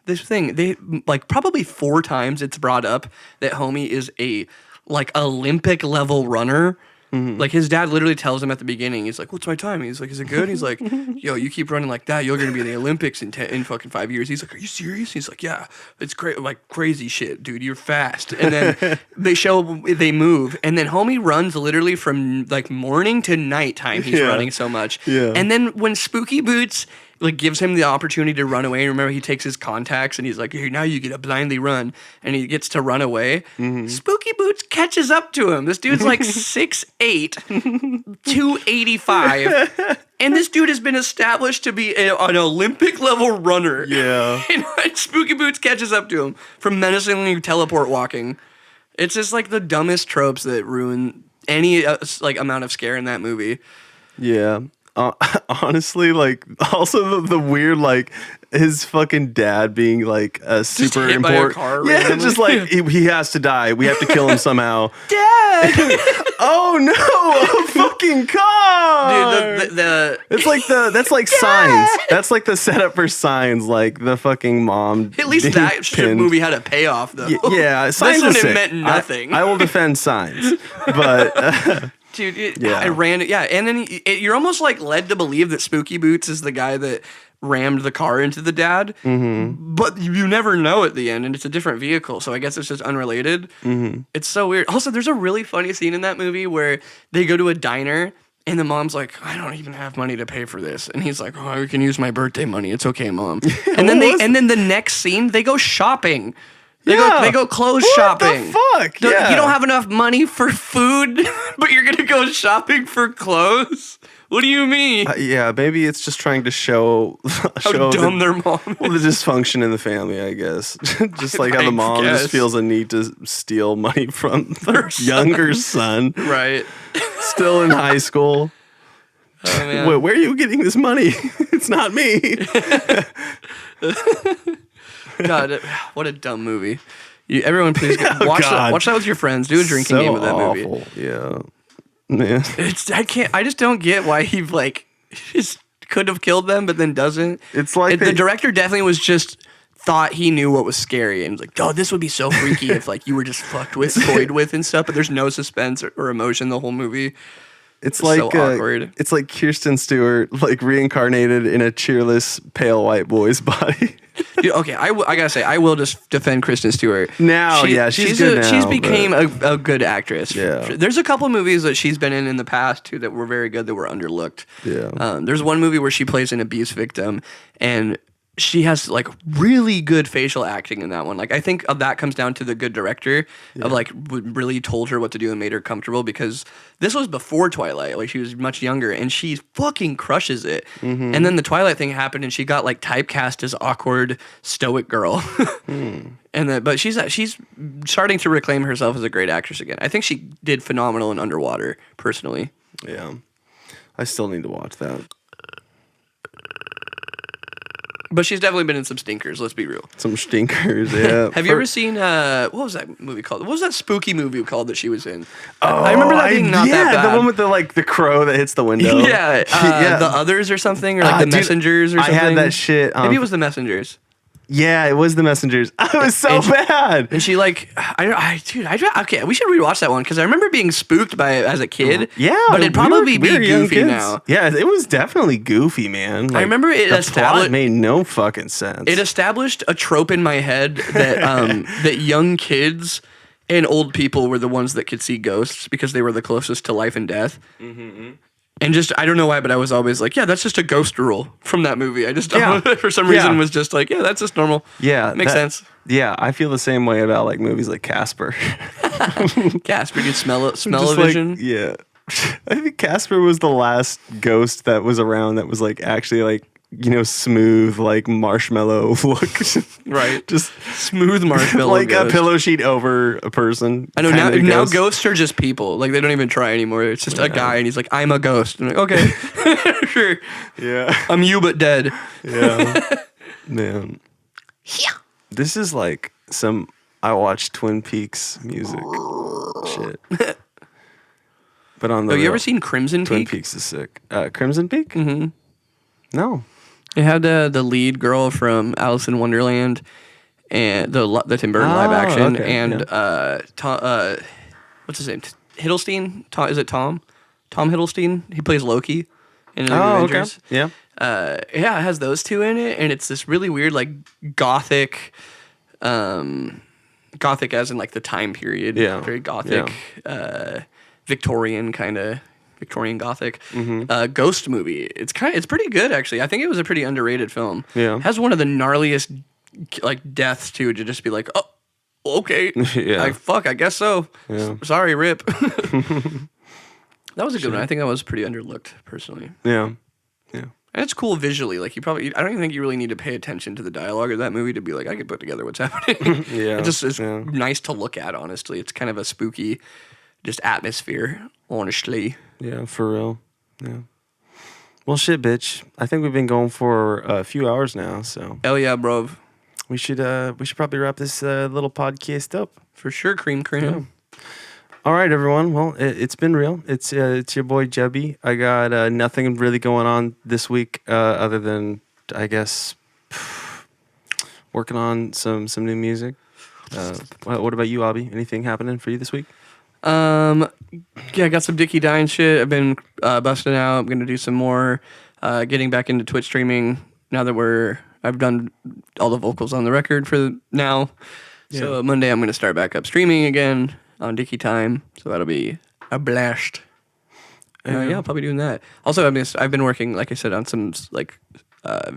this thing, they like probably 4 times it's brought up that homie is a like Olympic level runner. Like his dad literally tells him at the beginning, he's like, what's my time? He's like, is it good? He's like, yo, you keep running like that, you're gonna be in the Olympics in fucking 5 years. He's like, are you serious? He's like, yeah, it's great, like crazy shit, dude, you're fast. And then they move, and then homie runs literally from like morning to nighttime. He's running so much. And then when Spooky Boots like gives him the opportunity to run away. And remember, he takes his contacts and he's like, "Here, now you get to blindly run," and he gets to run away. Spooky Boots catches up to him. This dude's like 6'8", 285, and this dude has been established to be an Olympic level runner. Yeah, and Spooky Boots catches up to him from menacingly teleport walking. It's just like the dumbest tropes that ruin any like amount of scare in that movie. Yeah. Honestly, like also the weird like his fucking dad being like a super hit by a important. car Yeah, randomly. just like he has to die. We have to kill him somehow. Dad, Oh no, a fucking car! dude, the It's like that's like Signs. That's like the setup for Signs. Like the fucking mom. at least being that pinned. movie had a payoff though. Yeah, Signs one, is it sick. meant nothing. I will defend Signs, but Dude, Yeah. I ran it. Yeah, and then you're almost like led to believe that Spooky Boots is the guy that rammed the car into the dad, but you never know at the end, and it's a different vehicle, so I guess it's just unrelated. It's so weird. Also, there's a really funny scene in that movie where they go to a diner, and the mom's like, "I don't even have money to pay for this," and he's like, "Oh, I can use my birthday money. It's okay, mom." And then then the next scene, they go shopping. They go clothes shopping. What the fuck? You don't have enough money for food, but you're gonna go shopping for clothes? What do you mean? Yeah, maybe it's just trying to show How show dumb their mom is. well, the dysfunction in the family, I guess. Just like how I the mom guess. just feels a need to steal money from their younger son, Right. still in high school. Oh, man. Wait, where are you getting this money? It's not me. God, what a dumb movie. Everyone, please watch that. God. Watch that with your friends. Do a drinking So game with that movie. awful. Yeah. Man. I just don't get why he like just could have killed them, but then doesn't. It's like the they- director definitely was just thought he knew what was scary and was like, oh, this would be so freaky if like you were just fucked with, toyed with and stuff. But there's no suspense or emotion the whole movie. It's so like awkward. it's like Kirsten Stewart like reincarnated in a cheerless pale white boy's body. Dude, okay, I gotta say, I will just defend Kristen Stewart. Now, yeah, she's good She's now, became a good actress. Yeah. There's a couple movies that she's been in the past too that were very good that were underlooked. Yeah. There's one movie where she plays an abuse victim, and she has like really good facial acting in that one. Like I think that comes down to the good director of like really told her what to do and made her comfortable, because this was before Twilight. Like she was much younger and she fucking crushes it. And then the Twilight thing happened and she got like typecast as awkward stoic girl. But she's starting to reclaim herself as a great actress again. I think she did phenomenal in Underwater personally. Yeah. I still need to watch that. But she's definitely been in some stinkers, let's be real. Some stinkers, yeah. Have you ever seen what was that movie called? What was that spooky movie called that she was in? I remember that being not that bad. the one with the crow that hits the window. Yeah, The Others or something, or like The dude, Messengers or I something. had that shit. Maybe it was The Messengers. Yeah, it was The Messengers. It was so bad. And she like, okay, we should rewatch that one because I remember being spooked by it as a kid. Yeah, but it'd probably be young goofy kids. now. Yeah, it was definitely goofy, man. Like, remember it the established- plot made no fucking sense. It established a trope in my head that that young kids and old people were the ones that could see ghosts because they were the closest to life and death. And just, I don't know why, but I was always like, yeah, that's just a ghost rule from that movie. I just, for some reason, was just like, yeah, that's just normal. Yeah, Makes sense. Yeah, I feel the same way about like movies like Casper. Casper, you smell Just, like, vision. yeah, I think Casper was the last ghost that was around that was like actually like smooth like marshmallow look. Right. Just Smooth marshmallow like ghost. a pillow sheet over a person. I know kind of now ghost. ghosts are just people. Like they don't even try anymore. It's just a guy and he's like, I'm a ghost. And I'm like, okay, sure. Yeah. I'm you but dead. Yeah. Man. This is like I watched Twin Peaks music shit. But on the You real, ever seen Crimson Twin Peak? Peaks is sick. Crimson Peak? Mm-hmm. No. It had the lead girl from Alice in Wonderland and the Tim Burton live action okay, and Tom, what's his name? Hiddleston? Is it Tom? Tom Hiddleston? He plays Loki in the Avengers. Okay. Yeah. It has those two in it, and it's this really weird, like gothic, gothic as in like the time period. Yeah. Very gothic, Victorian kind of. Victorian Gothic ghost movie. It's pretty good actually. I think it was a pretty underrated film. Yeah. It has one of the gnarliest like deaths too, to just be like, oh, okay, Yeah. I guess so. Yeah. Sorry, rip. That was a good one. I think that was pretty underlooked personally. Yeah. Yeah. And it's cool visually. Like I don't even think you really need to pay attention to the dialogue of that movie to be like, I can put together what's happening. Yeah. It's Yeah. nice to look at. Honestly, it's kind of a spooky, just atmosphere. Honestly. Yeah, for real. Yeah. Well, shit, bitch. I think we've been going for a few hours now, so Hell yeah, bro. we should probably wrap this little podcast up. For sure, cream. Yeah. All right, everyone. Well, it's been real. It's your boy Jebby. I got nothing really going on this week other than, I guess, working on some new music. What about you, Abby? Anything happening for you this week? Yeah, I got some DickeyTime shit. I've been busting out. I'm gonna do some more. Getting back into Twitch streaming now that I've done all the vocals on the record for now. Yeah. So Monday I'm gonna start back up streaming again on DickeyTime. So that'll be a blast. Yeah, I'll probably doing that. Also, I've been working, like I said, on some like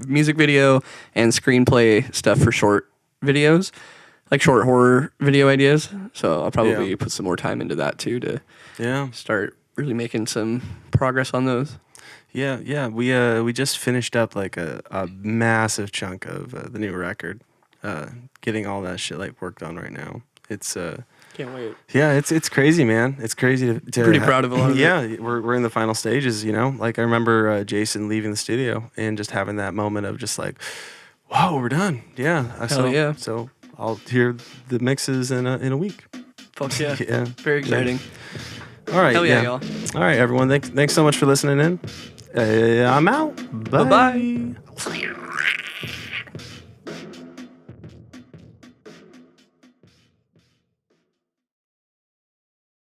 music video and screenplay stuff for short videos, like short horror video ideas. So I'll probably put some more time into that too to start really making some progress on those. Yeah. We just finished up like a massive chunk of the new record. Getting all that shit like worked on right now. It's Can't wait. yeah, it's crazy, man. It's crazy to Pretty proud of a lot of it. Yeah, we're in the final stages, you know. Like I remember Jason leaving the studio and just having that moment of just like, whoa, we're done. Yeah. Yeah. So I'll hear the mixes in a week. Fuck yeah. Yeah. Very exciting. All right. Hell yeah, y'all. All right, everyone. Thanks so much for listening in. I'm out. Bye. Bye-bye.